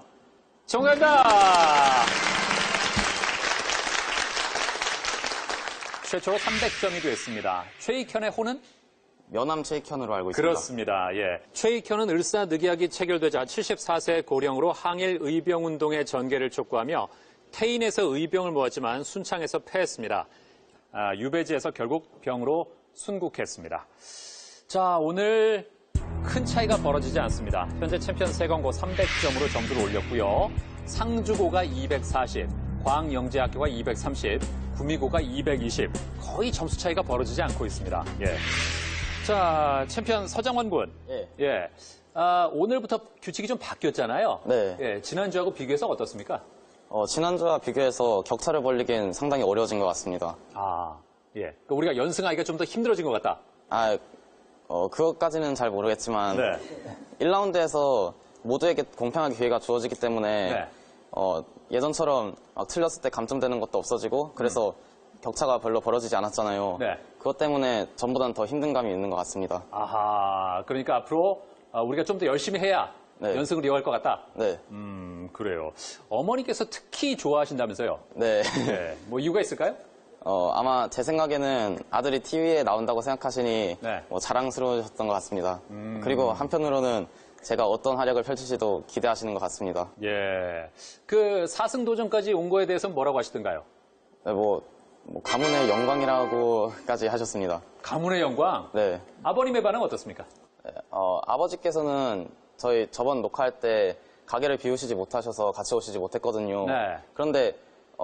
S2: 정답입니다. 최초로 300점이 됐습니다. 최익현의 호는?
S3: 면함 최익현으로 알고 있습니다.
S2: 그렇습니다. 예. 최익현은 을사늑약이 체결되자 74세 고령으로 항일 의병운동의 전개를 촉구하며 태인에서 의병을 모았지만 순창에서 패했습니다. 유배지에서 결국 병으로 순국했습니다. 자, 오늘 큰 차이가 벌어지지 않습니다. 현재 챔피언 세건고 300점으로 점수를 올렸고요. 상주고가 240, 광영제학교가 230, 구미고가 220. 거의 점수 차이가 벌어지지 않고 있습니다. 예. 자, 챔피언 서장원 군.
S3: 예.
S2: 예. 오늘부터 규칙이 좀 바뀌었잖아요.
S3: 네.
S2: 예. 지난주하고 비교해서 어떻습니까?
S3: 지난주와 비교해서 격차를 벌리긴 상당히 어려워진 것 같습니다.
S2: 예. 그러니까 우리가 연승하기가 좀 더 힘들어진 것 같다.
S3: 그것까지는 잘 모르겠지만,
S2: 네.
S3: 1라운드에서 모두에게 공평하게 기회가 주어지기 때문에,
S2: 네.
S3: 예전처럼 막 틀렸을 때 감점되는 것도 없어지고, 그래서 격차가 별로 벌어지지 않았잖아요.
S2: 네.
S3: 그것 때문에 전보다는 더 힘든 감이 있는 것 같습니다.
S2: 아하. 그러니까 앞으로 우리가 좀 더 열심히 해야
S3: 네.
S2: 연승을 이어갈 것 같다?
S3: 네.
S2: 그래요. 어머니께서 특히 좋아하신다면서요?
S3: 네.
S2: 네. 뭐 이유가 있을까요?
S3: 아마 제 생각에는 아들이 TV에 나온다고 생각하시니
S2: 네.
S3: 자랑스러우셨던 것 같습니다. 그리고 한편으로는 제가 어떤 활약을 펼칠지도 기대하시는 것 같습니다.
S2: 예. 그 4승 도전까지 온 거에 대해서는 뭐라고 하시던가요?
S3: 네, 가문의 영광이라고까지 하셨습니다.
S2: 가문의 영광?
S3: 네.
S2: 아버님의 반응은 어떻습니까?
S3: 아버지께서는 저번 녹화할 때 가게를 비우시지 못하셔서 같이 오시지 못했거든요.
S2: 네.
S3: 그런데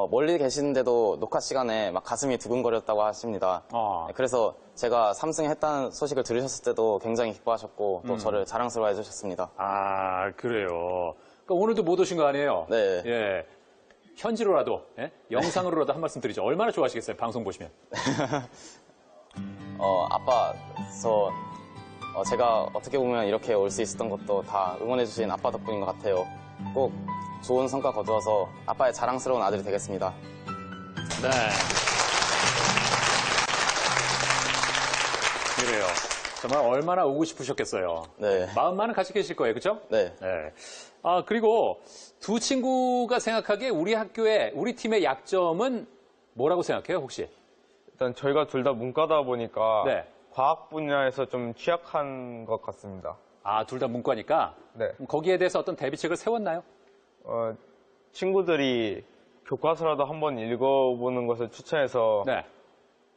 S3: 멀리 계시는데도 녹화 시간에 막 가슴이 두근거렸다고 하십니다. 네, 그래서 제가 3승 했다는 소식을 들으셨을 때도 굉장히 기뻐하셨고 또 저를 자랑스러워해 주셨습니다.
S2: 아, 그래요. 그러니까 오늘도 못 오신 거 아니에요?
S3: 네.
S2: 예. 현지로라도, 예? 영상으로라도 한 말씀 드리죠. 얼마나 좋아하시겠어요, 방송 보시면.
S3: 아빠, 제가 어떻게 보면 이렇게 올 수 있었던 것도 다 응원해주신 아빠 덕분인 것 같아요. 꼭 좋은 성과 거두어서 아빠의 자랑스러운 아들이 되겠습니다.
S2: 네. 그래요. 정말 얼마나 오고 싶으셨겠어요.
S3: 네.
S2: 마음만은 같이 계실 거예요, 그렇죠?
S3: 네.
S2: 네. 아, 그리고 두 친구가 생각하기에 우리 학교의, 우리 팀의 약점은 뭐라고 생각해요, 혹시?
S13: 일단 저희가 둘 다 문과다 보니까
S2: 네.
S13: 과학 분야에서 좀 취약한 것 같습니다.
S2: 아, 둘 다 문과니까?
S13: 네.
S2: 그럼 거기에 대해서 어떤 대비책을 세웠나요?
S13: 친구들이 교과서라도 한번 읽어보는 것을 추천해서
S2: 네.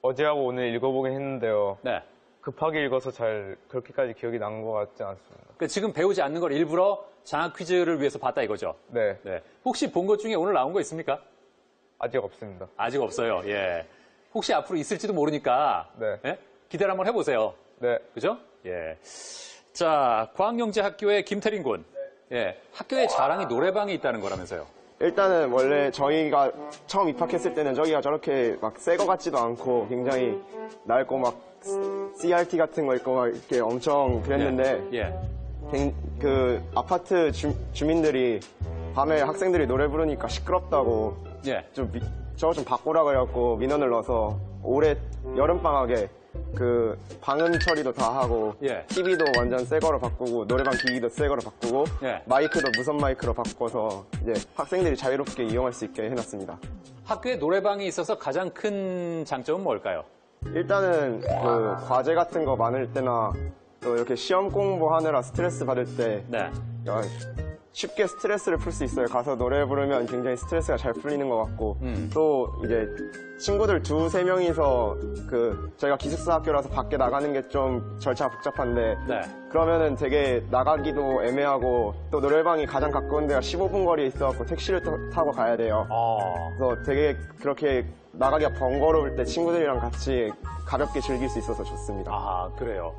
S13: 어제하고 오늘 읽어보긴 했는데요.
S2: 네.
S13: 급하게 읽어서 잘 그렇게까지 기억이 난 것 같지 않습니다.
S2: 그러니까 지금 배우지 않는 걸 일부러 장학 퀴즈를 위해서 봤다 이거죠?
S13: 네.
S2: 네. 혹시 본 것 중에 오늘 나온 거 있습니까?
S13: 아직 없습니다.
S2: 아직 없어요. 예. 혹시 앞으로 있을지도 모르니까
S13: 네.
S2: 예? 기대를 한번 해보세요.
S13: 네.
S2: 그죠? 예. 자, 과학영재학교의 김태린 군. 예. 학교의 자랑이 노래방이 있다는 거라면서요.
S12: 일단은 원래 저희가 처음 입학했을 때는 저기가 저렇게 막 새 거 같지도 않고 굉장히 낡고 막 CRT 같은 거 있고 막 이렇게 엄청 그랬는데
S2: 예.
S12: 그 아파트 주민들이 밤에 학생들이 노래 부르니까 시끄럽다고
S2: 예.
S12: 저거 좀 바꾸라 그래갖고 민원을 넣어서 올해 여름방학에 그 방음 처리도 다 하고
S2: 예.
S12: TV도 완전 새 거로 바꾸고 노래방 기기도 새 거로 바꾸고
S2: 예.
S12: 마이크도 무선 마이크로 바꿔서 이제 학생들이 자유롭게 이용할 수 있게 해놨습니다.
S2: 학교에 노래방이 있어서 가장 큰 장점은 뭘까요?
S12: 일단은 그 과제 같은 거 많을 때나 또 이렇게 시험 공부하느라 스트레스 받을 때
S2: 네.
S12: 쉽게 스트레스를 풀 수 있어요. 가서 노래 부르면 굉장히 스트레스가 잘 풀리는 것 같고 또 이제 친구들 2-3명이서 저희가 기숙사 학교라서 밖에 나가는 게 좀 절차가 복잡한데
S2: 네.
S12: 그러면은 되게 나가기도 애매하고 또 노래방이 가장 가까운 데가 15분 거리에 있어갖고 택시를 타고 가야 돼요. 그래서 되게 그렇게 나가기가 번거로울 때 친구들이랑 같이 가볍게 즐길 수 있어서 좋습니다.
S2: 아, 그래요.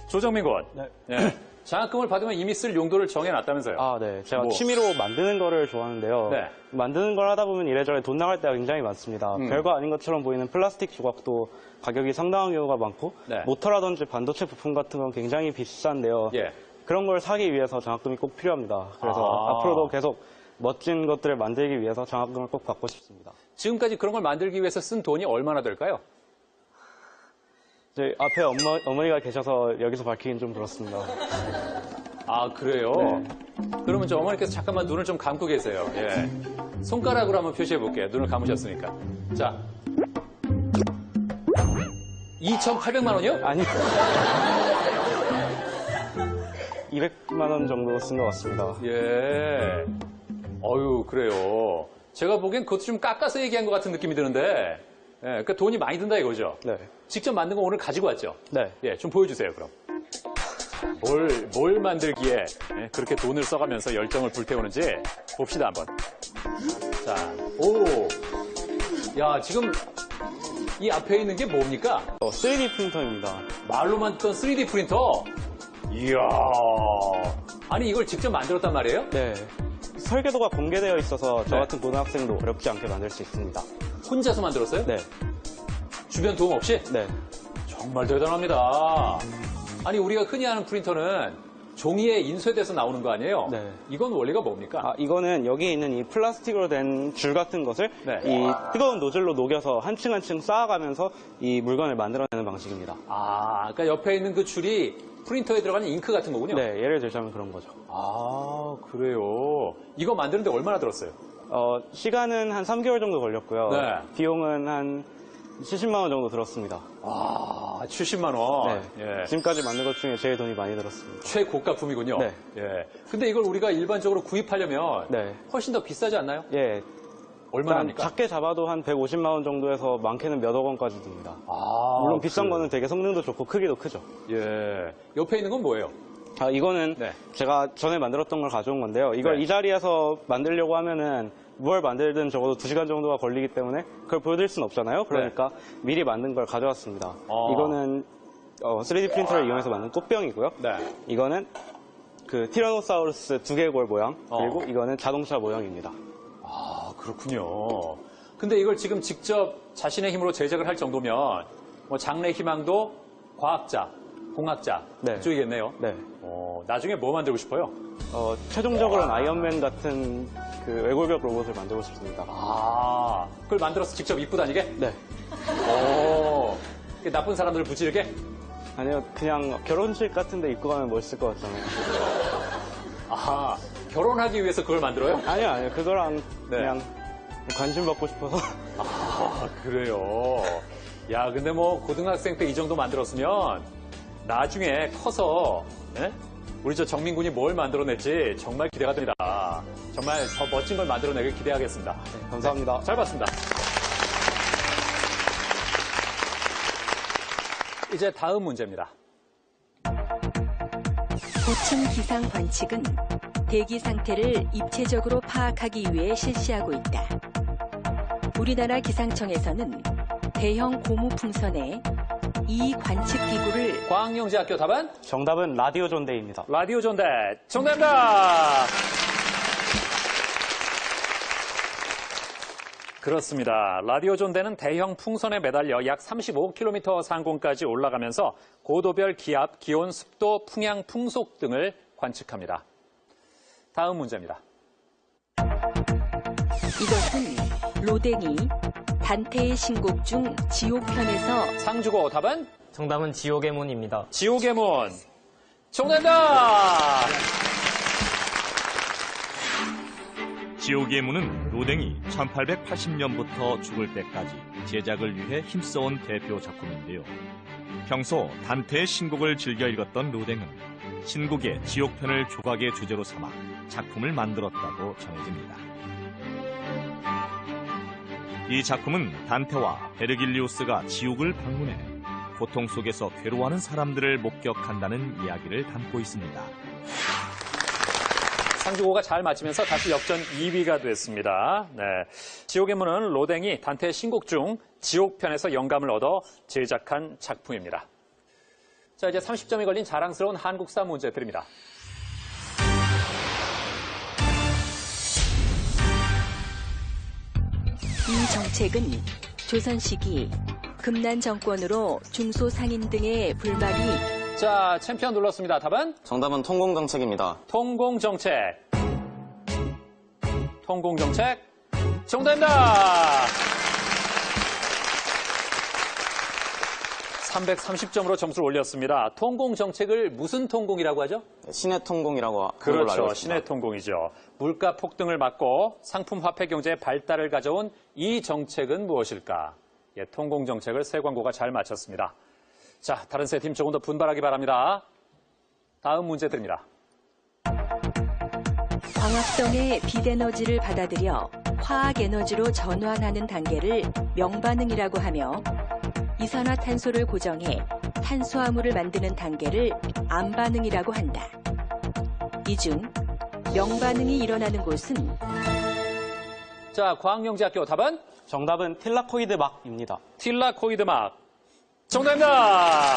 S2: 조정민 군.
S14: 네.
S2: 예. 장학금을 받으면 이미 쓸 용도를 정해놨다면서요?
S14: 아, 네. 제가
S2: 뭐.
S14: 취미로 만드는 거를 좋아하는데요.
S2: 네.
S14: 만드는 걸 하다 보면 이래저래 돈 나갈 때가 굉장히 많습니다. 별거 아닌 것처럼 보이는 플라스틱 조각도 가격이 상당한 경우가 많고
S2: 네.
S14: 모터라든지 반도체 부품 같은 건 굉장히 비싼데요.
S2: 예.
S14: 그런 걸 사기 위해서 장학금이 꼭 필요합니다. 그래서 앞으로도 계속 멋진 것들을 만들기 위해서 장학금을 꼭 받고 싶습니다.
S2: 지금까지 그런 걸 만들기 위해서 쓴 돈이 얼마나 될까요?
S14: 저희 앞에 어머니가 계셔서 여기서 밝히긴 좀 그렇습니다.
S2: 아, 그래요?
S14: 네.
S2: 그러면 저 어머니께서 잠깐만 눈을 좀 감고 계세요. 예. 손가락으로 한번 표시해 볼게요. 눈을 감으셨으니까. 자. 2,800만 원이요?
S14: 아니요. 200만 원 정도 쓴 것 같습니다.
S2: 예. 어유, 그래요. 제가 보기엔 그것도 좀 깎아서 얘기한 것 같은 느낌이 드는데, 예, 그러니까 돈이 많이 든다 이거죠?
S14: 네.
S2: 직접 만든 거 오늘 가지고 왔죠?
S14: 네.
S2: 예, 좀 보여주세요, 그럼. 뭘 만들기에 예, 그렇게 돈을 써가면서 열정을 불태우는지 봅시다, 한번. 자, 오. 야, 지금 이 앞에 있는 게 뭡니까?
S14: 3D 프린터입니다.
S2: 말로만 듣던 3D 프린터? 이야. 아니, 이걸 직접 만들었단 말이에요?
S14: 네. 설계도가 공개되어 있어서 저 같은 고등학생도 어렵지 않게 만들 수 있습니다.
S2: 혼자서 만들었어요?
S14: 네.
S2: 주변 도움 없이?
S14: 네.
S2: 정말 대단합니다. 아니, 우리가 흔히 하는 프린터는 종이에 인쇄돼서 나오는 거 아니에요?
S14: 네.
S2: 이건 원리가 뭡니까?
S14: 아, 이거는 여기 있는 이 플라스틱으로 된 줄 같은 것을
S2: 네.
S14: 이 뜨거운 노즐로 녹여서 한 층 한 층 쌓아가면서 이 물건을 만들어내는 방식입니다.
S2: 아, 그러니까 옆에 있는 그 줄이 프린터에 들어가는 잉크 같은 거군요?
S14: 네, 예를 들자면 그런 거죠.
S2: 아, 그래요. 이거 만드는데 얼마나 들었어요?
S14: 시간은 한 3개월 정도 걸렸고요.
S2: 네.
S14: 비용은 한 70만 원 정도 들었습니다.
S2: 아, 70만 원.
S14: 네.
S2: 예.
S14: 지금까지 만든 것 중에 제일 돈이 많이 들었습니다.
S2: 최고가품이군요.
S14: 네.
S2: 예. 근데 이걸 우리가 일반적으로 구입하려면
S14: 네.
S2: 훨씬 더 비싸지 않나요?
S14: 예.
S2: 얼마나 합니까?
S14: 작게 잡아도 한 150만 원 정도에서 많게는 몇억 원까지 듭니다.
S2: 아,
S14: 물론 비싼 거는 되게 성능도 좋고 크기도 크죠.
S2: 예. 옆에 있는 건 뭐예요?
S14: 이거는
S2: 네.
S14: 제가 전에 만들었던 걸 가져온 건데요. 이걸
S2: 네.
S14: 이 자리에서 만들려고 하면은 뭘 만들든 적어도 2시간 정도가 걸리기 때문에 그걸 보여드릴 수는 없잖아요. 그러니까 미리 만든 걸 가져왔습니다. 이거는 3D 프린터를 이용해서 만든 꽃병이고요. 이거는 그 티라노사우루스 두개골 모양, 그리고 이거는 자동차 모형입니다.
S2: 아, 그렇군요. 근데 이걸 지금 직접 자신의 힘으로 제작을 할 정도면 뭐 장래 희망도 과학자, 공학자 그쪽이겠네요.
S14: 네.
S2: 나중에 뭐 만들고 싶어요?
S14: 최종적으로는 아이언맨 같은 그 외골격 로봇을 만들고 싶습니다.
S2: 아, 그걸 만들어서 직접 입고 다니게?
S14: 네.
S2: 나쁜 사람들을 부지르게?
S14: 아니요, 그냥 결혼식 같은 데 입고 가면 멋있을 것 같잖아요.
S2: 아하, 결혼하기 위해서 그걸 만들어요?
S14: 아니요. 그거랑 그냥 관심 받고 싶어서.
S2: 아, 그래요. 야, 근데 뭐 고등학생 때 이 정도 만들었으면 나중에 커서 우리 저 정민군이 뭘 만들어낼지 정말 기대가 됩니다. 정말 더 멋진 걸 만들어내길 기대하겠습니다.
S14: 네, 감사합니다.
S2: 잘 봤습니다. 이제 다음 문제입니다.
S7: 고층 기상 관측은 대기 상태를 입체적으로 파악하기 위해 실시하고 있다. 우리나라 기상청에서는 대형 고무 풍선에 이 관측 기구를
S2: 광명제학교 답은?
S14: 정답은 라디오 존대입니다.
S2: 라디오 존대 정답입니다. 그렇습니다. 라디오 존대는 대형 풍선에 매달려 약 35km 상공까지 올라가면서 고도별 기압, 기온, 습도, 풍향, 풍속 등을 관측합니다. 다음 문제입니다.
S7: 이것은 로댕이 단테의 신곡 중 지옥편에서
S2: 상주고 답은?
S10: 정답은 지옥의 문입니다.
S2: 지옥의 문. 정답입니다.
S6: 지옥의 문은 로댕이 1880년부터 죽을 때까지 제작을 위해 힘써온 대표 작품인데요. 평소 단테의 신곡을 즐겨 읽었던 로댕은 신곡의 지옥편을 조각의 주제로 삼아 작품을 만들었다고 전해집니다. 이 작품은 단테와 베르길리우스가 지옥을 방문해 고통 속에서 괴로워하는 사람들을 목격한다는 이야기를 담고 있습니다.
S2: 상주고가 잘 맞히면서 다시 역전 2위가 됐습니다. 네. 지옥의 문은 로댕이 단테의 신곡 중 지옥편에서 영감을 얻어 제작한 작품입니다. 자, 이제 30점이 걸린 자랑스러운 한국사 문제 드립니다.
S7: 이 정책은 조선 시기 금난 정권으로 중소상인 등의 불만이
S2: 자, 챔피언 눌렀습니다. 답은?
S3: 정답은 통공정책입니다.
S2: 통공정책. 통공정책. 정답입니다. 330점으로 점수를 올렸습니다. 통공정책을 무슨 통공이라고 하죠?
S3: 신해통공이라고 하는 걸로 알고
S2: 그렇죠.
S3: 있습니다.
S2: 신해통공이죠. 물가 폭등을 막고 상품 화폐 경제의 발달을 가져온 이 정책은 무엇일까? 예, 통공정책을 세 광고가 잘 맞췄습니다. 자, 다른 세 팀 조금 더 분발하기 바랍니다. 다음 문제 드립니다.
S7: 광합성의 빛에너지를 받아들여 화학에너지로 전환하는 단계를 명반응이라고 하며 이산화탄소를 고정해 탄수화물을 만드는 단계를 암반응이라고 한다. 이 중 명반응이 일어나는 곳은?
S2: 자, 광명제학교 답은?
S14: 정답은 틸라코이드 막입니다.
S2: 틸라코이드 막. 정답입니다.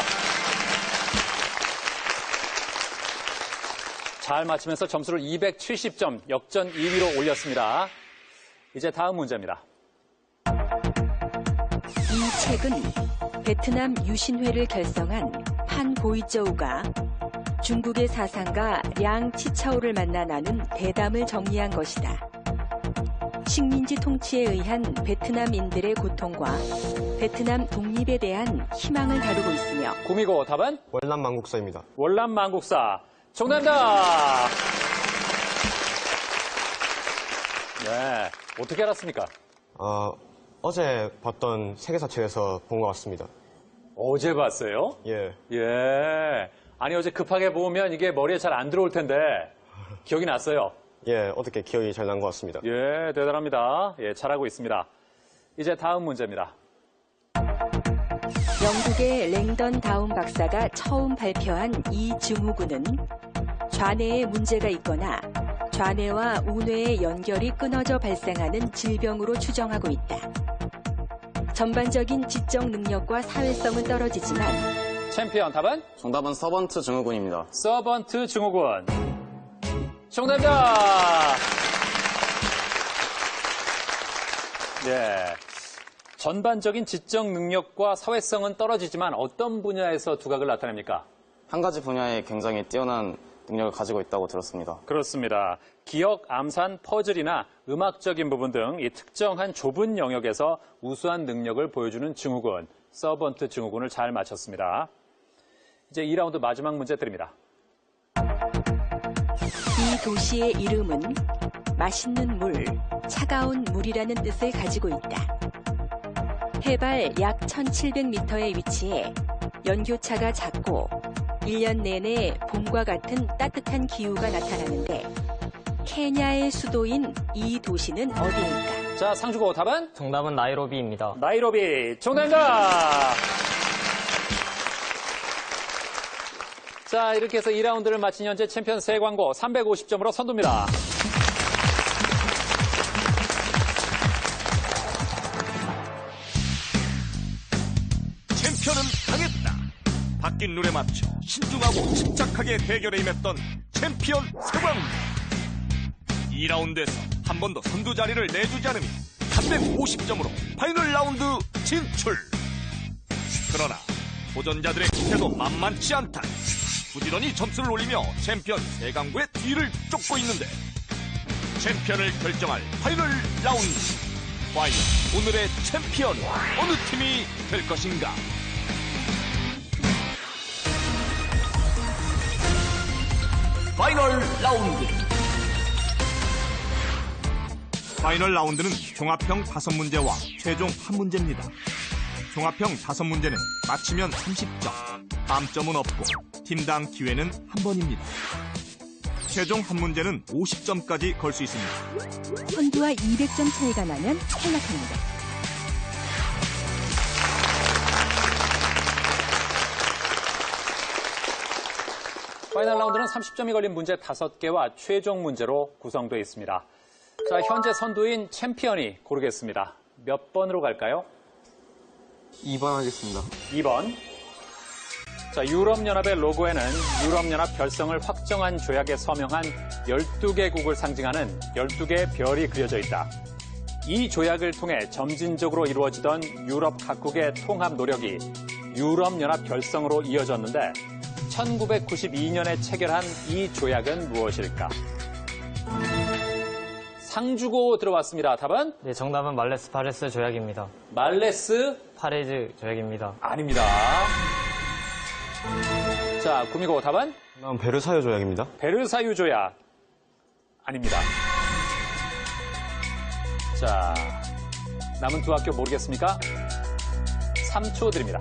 S2: 잘 맞히면서 점수를 270점, 역전 2위로 올렸습니다. 이제 다음 문제입니다.
S7: 이 책은 베트남 유신회를 결성한 판 보이저우가 중국의 사상가 량 치차오를 만나 나눈 대담을 정리한 것이다. 식민지 통치에 의한 베트남인들의 고통과 베트남 독립에 대한 희망을 다루고 있으며
S2: 구미고 답은?
S12: 월남망국사입니다.
S2: 월남망국사. 정답입니다. 네, 어떻게 알았습니까?
S12: 어제 봤던 세계사책에서 본 것 같습니다.
S2: 어제 봤어요?
S12: 예.
S2: 예. 아니, 어제 급하게 보면 이게 머리에 잘 안 들어올 텐데 기억이 났어요.
S12: 예, 어떻게 기억이 잘 난 것 같습니다.
S2: 예, 대단합니다. 예, 잘하고 있습니다. 이제 다음 문제입니다.
S7: 영국의 랭던 다운 박사가 처음 발표한 이 증후군은 좌뇌에 문제가 있거나 좌뇌와 우뇌의 연결이 끊어져 발생하는 질병으로 추정하고 있다. 전반적인 지적 능력과 사회성은 떨어지지만
S2: 챔피언 답은?
S3: 정답은 서번트 증후군입니다.
S2: 서번트 증후군. 정답입니다. 네. 전반적인 지적 능력과 사회성은 떨어지지만 어떤 분야에서 두각을 나타냅니까?
S3: 한 가지 분야에 굉장히 뛰어난 능력을 가지고 있다고 들었습니다.
S2: 그렇습니다. 기억, 암산, 퍼즐이나 음악적인 부분 등 이 특정한 좁은 영역에서 우수한 능력을 보여주는 증후군, 서번트 증후군을 잘 맞췄습니다. 이제 2라운드 마지막 문제 드립니다.
S7: 이 도시의 이름은 맛있는 물, 차가운 물이라는 뜻을 가지고 있다. 해발 약 1700m에 위치해 연교차가 작고 1년 내내 봄과 같은 따뜻한 기후가 나타나는데 케냐의 수도인 이 도시는 어디일까?
S2: 자, 상주고 답은?
S10: 정답은 나이로비입니다.
S2: 나이로비. 정답입니다. 자, 이렇게 해서 2라운드를 마친 현재 챔피언 세광고 350점으로 선두입니다.
S6: 챔피언은 당했다. 바뀐 룰에 맞춰 신중하고 침착하게 대결에 임했던 챔피언 세광. 2라운드에서 한 번도 선두 자리를 내주지 않으며 350점으로 파이널 라운드 진출. 그러나 도전자들의 기세도 만만치 않다. 부지런히 점수를 올리며 챔피언 세광구의 뒤를 쫓고 있는데 챔피언을 결정할 파이널 라운드. 과연 오늘의 챔피언 어느 팀이 될 것인가?
S1: 파이널 라운드.
S6: 파이널 라운드는 종합형 5문제와 최종 1문제입니다. 종합형 5문제는 맞히면 30점, 감점은 없고 팀당 기회는 1번입니다. 최종 1문제는 50점까지 걸 수 있습니다.
S7: 선두와 200점 차이가 나면 탈락합니다.
S2: 파이널 라운드는 30점이 걸린 문제 5개와 최종 문제로 구성되어 있습니다. 자, 현재 선두인 챔피언이 고르겠습니다. 몇 번으로 갈까요?
S12: 2번 하겠습니다.
S2: 2번. 자, 유럽연합의 로고에는 유럽연합 결성을 확정한 조약에 서명한 12개국을 상징하는 12개의 별이 그려져 있다. 이 조약을 통해 점진적으로 이루어지던 유럽 각국의 통합 노력이 유럽연합 결성으로 이어졌는데 1992년에 체결한 이 조약은 무엇일까? 상주고 들어왔습니다. 답은?
S10: 네, 정답은 말레스 파레스 조약입니다.
S2: 말레스
S10: 파레즈 조약입니다.
S2: 아닙니다. 자, 구미고 답은?
S8: 다음 베르사유 조약입니다.
S2: 베르사유 조약. 아닙니다. 자, 남은 두 학교 모르겠습니까? 3초 드립니다.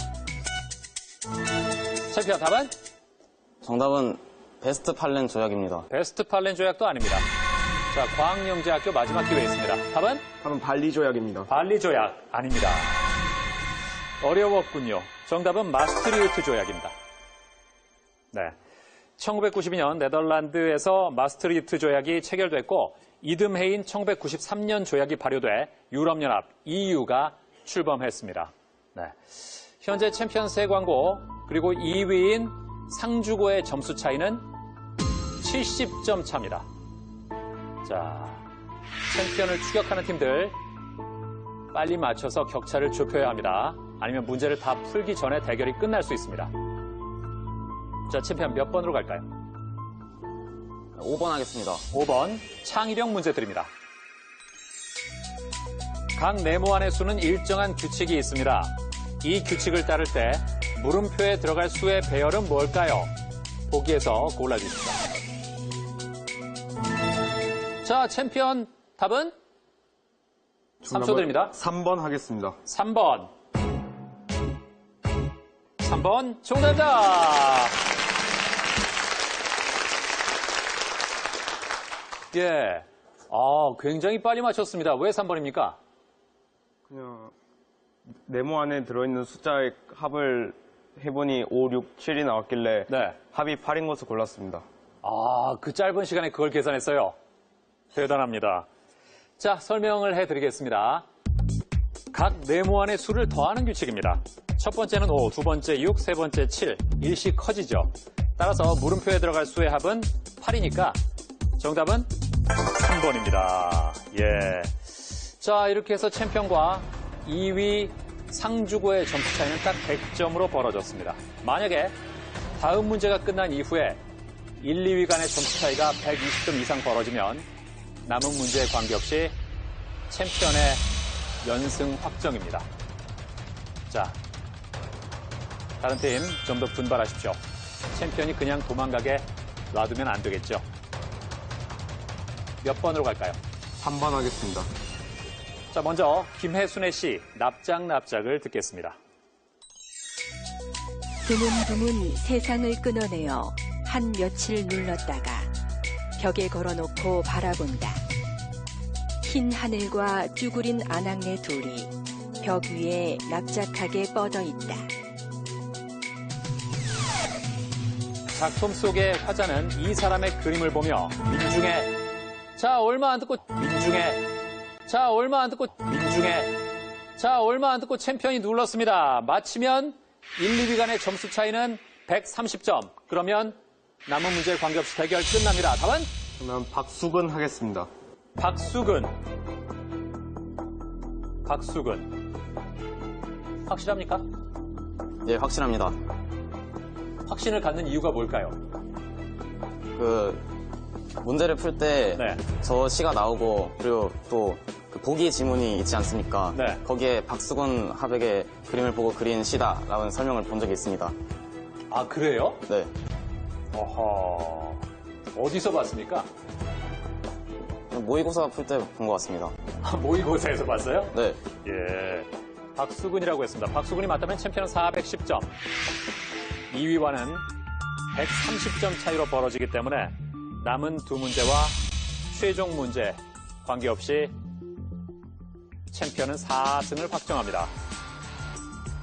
S2: 챔피언 답은?
S3: 정답은 베스트팔렌 조약입니다.
S2: 베스트팔렌 조약도 아닙니다. 자, 과학영재학교 마지막 기회 있습니다. 답은?
S12: 답은 발리 조약입니다.
S2: 발리 조약 아닙니다. 어려웠군요. 정답은 마스트리우트 조약입니다. 네. 1992년 네덜란드에서 마스트리우트 조약이 체결됐고 이듬해인 1993년 조약이 발효돼 유럽연합 EU가 출범했습니다. 네. 현재 챔피언 세광고 그리고 2위인 상주고의 점수 차이는 70점 차입니다. 자, 챔피언을 추격하는 팀들 빨리 맞춰서 격차를 좁혀야 합니다. 아니면 문제를 다 풀기 전에 대결이 끝날 수 있습니다. 자, 챔피언 몇 번으로 갈까요?
S3: 5번 하겠습니다.
S2: 5번 창의력 문제 드립니다. 각 네모안의 수는 일정한 규칙이 있습니다. 이 규칙을 따를 때 물음표에 들어갈 수의 배열은 뭘까요? 보기에서 골라주십시오. 자, 챔피언 답은? 3초 드립니다.
S12: 3번 하겠습니다.
S2: 3번. 3번 정답입니다. 예. 굉장히 빨리 맞췄습니다. 왜 3번입니까?
S13: 그냥 네모 안에 들어있는 숫자의 합을 해보니 5, 6, 7이 나왔길래
S2: 네.
S13: 합이 8인 것을 골랐습니다.
S2: 그 짧은 시간에 그걸 계산했어요. 대단합니다. 자, 설명을 해드리겠습니다. 각 네모 안에 수를 더하는 규칙입니다. 첫 번째는 5, 두 번째 6, 세 번째 7. 일씩 커지죠. 따라서 물음표에 들어갈 수의 합은 8이니까 정답은 3번입니다. 예. 자, 이렇게 해서 챔피언과 2위 상주고의 점수 차이는 딱 100점으로 벌어졌습니다. 만약에 다음 문제가 끝난 이후에 1, 2위 간의 점수 차이가 120점 이상 벌어지면 남은 문제에 관계없이 챔피언의 연승 확정입니다. 자, 다른 팀 좀 더 분발하십시오. 챔피언이 그냥 도망가게 놔두면 안 되겠죠. 몇 번으로 갈까요?
S13: 3번 하겠습니다.
S2: 자, 먼저 김혜순의 시 납작납작을 듣겠습니다.
S7: 드문드문 세상을 끊어내어 한 며칠 눌렀다가 벽에 걸어놓고 바라본다. 흰 하늘과 쭈그린 아낙네 둘이 벽 위에 납작하게 뻗어 있다.
S2: 작품 속의 화자는 이 사람의 그림을 보며 민중에 자 얼마 안 듣고 챔피언이 눌렀습니다. 마치면 1, 2위 간의 점수 차이는 130점. 그러면 남은 문제에 관계없이 대결 끝납니다. 답은?
S13: 저는 박수근 하겠습니다.
S2: 박수근. 확실합니까?
S3: 예, 확실합니다.
S2: 확신을 갖는 이유가 뭘까요?
S3: 문제를 풀 때 저 시가 나오고 그리고 또 보기 지문이 있지 않습니까?
S2: 네.
S3: 거기에 박수근 화백의 그림을 보고 그린 시다라는 설명을 본 적이 있습니다.
S2: 아, 그래요?
S3: 네.
S2: 어허. 어디서 봤습니까?
S3: 모의고사 풀 때 본 것 같습니다.
S2: 모의고사에서 봤어요?
S3: 네.
S2: 예. 박수근이라고 했습니다. 박수근이 맞다면 챔피언은 410점. 2위와는 130점 차이로 벌어지기 때문에 남은 두 문제와 최종 문제 관계없이 챔피언은 4승을 확정합니다.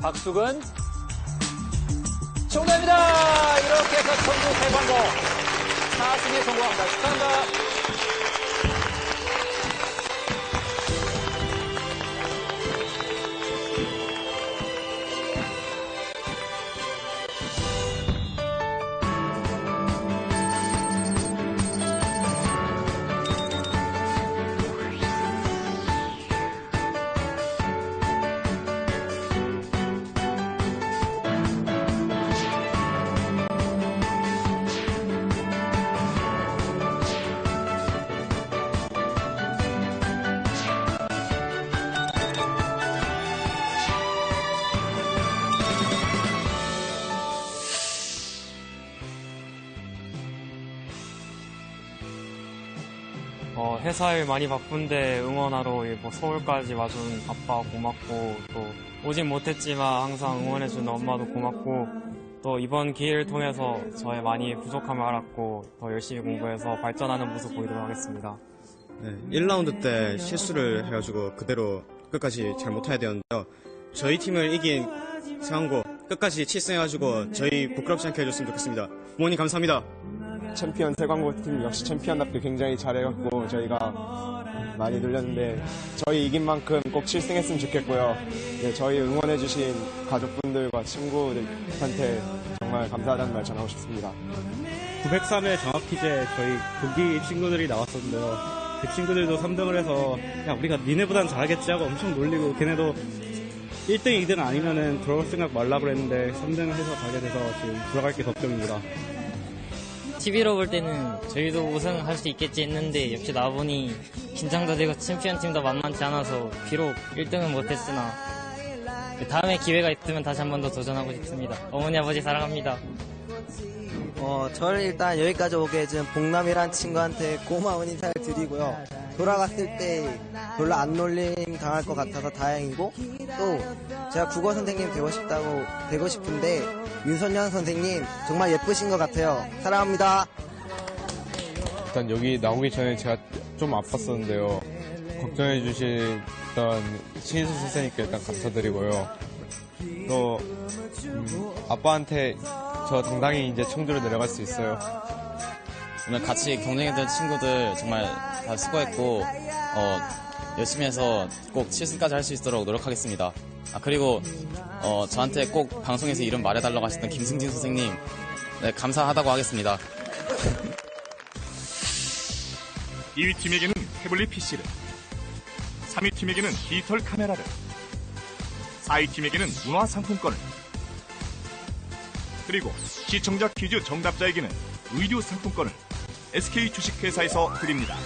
S2: 박수근 정답입니다. 이렇게 해서 전국 대관고 4승에 성공합니다. 축하합니다.
S9: 회사 일 많이 바쁜데 응원하러 서울까지 와준 아빠 고맙고 또 오진 못했지만 항상 응원해준 엄마도 고맙고 또 이번 기회를 통해서 저의 많이 부족함을 알았고 더 열심히 공부해서 발전하는 모습 보이도록 하겠습니다.
S15: 네, 1라운드 때 실수를 해가지고 그대로 끝까지 잘 못해야 되었는데요. 저희 팀을 이긴 상황고 끝까지 7승해가지고 저희 부끄럽지 않게 해줬으면 좋겠습니다. 부모님 감사합니다.
S12: 챔피언 세광고팀 역시 챔피언답게 굉장히 잘해갖고 저희가 많이 늘렸는데 저희 이긴 만큼 꼭 7승했으면 좋겠고요. 네, 저희 응원해주신 가족분들과 친구들한테 정말 감사하다는 말 전하고 싶습니다.
S14: 903회 정확퀴즈에 저희 동기 친구들이 나왔었는데요. 그 친구들도 3등을 해서 야 우리가 니네보단 잘하겠지 하고 엄청 놀리고 걔네도 1등, 2등 아니면은 들어올 생각 말라고 그랬는데 3등을 해서 가게 돼서 지금 들어갈 게 걱정입니다.
S10: TV로 볼 때는 저희도 우승할 수 있겠지 했는데 역시 나와보니 긴장도 되고 챔피언 팀도 만만치 않아서 비록 1등은 못했으나 다음에 기회가 있으면 다시 한 번 더 도전하고 싶습니다. 어머니 아버지 사랑합니다.
S11: 저를 일단 여기까지 오게 해준 봉남이란 친구한테 고마운 인사를 드리고요. 돌아갔을 때 별로 안 놀림 당할 것 같아서 다행이고 또 제가 국어 선생님 되고 싶은데 윤선현 선생님 정말 예쁘신 것 같아요. 사랑합니다.
S13: 일단 여기 나오기 전에 제가 좀 아팠었는데요. 걱정해 주신 신희수 선생님께 일단 감사드리고요. 또 아빠한테 저 당당히 이제 청주로 내려갈 수 있어요.
S3: 오늘 같이 경쟁했던 친구들 정말 다 수고했고 열심히 해서 꼭 7승까지 할 수 있도록 노력하겠습니다. 그리고 저한테 꼭 방송에서 이름 말해달라고 하셨던 김승진 선생님, 네, 감사하다고 하겠습니다.
S6: 2위 팀에게는 태블릿 PC를, 3위 팀에게는 디지털 카메라를, 4위 팀에게는 문화상품권을, 그리고 시청자 퀴즈 정답자에게는 의류 상품권을 SK 주식회사에서 드립니다.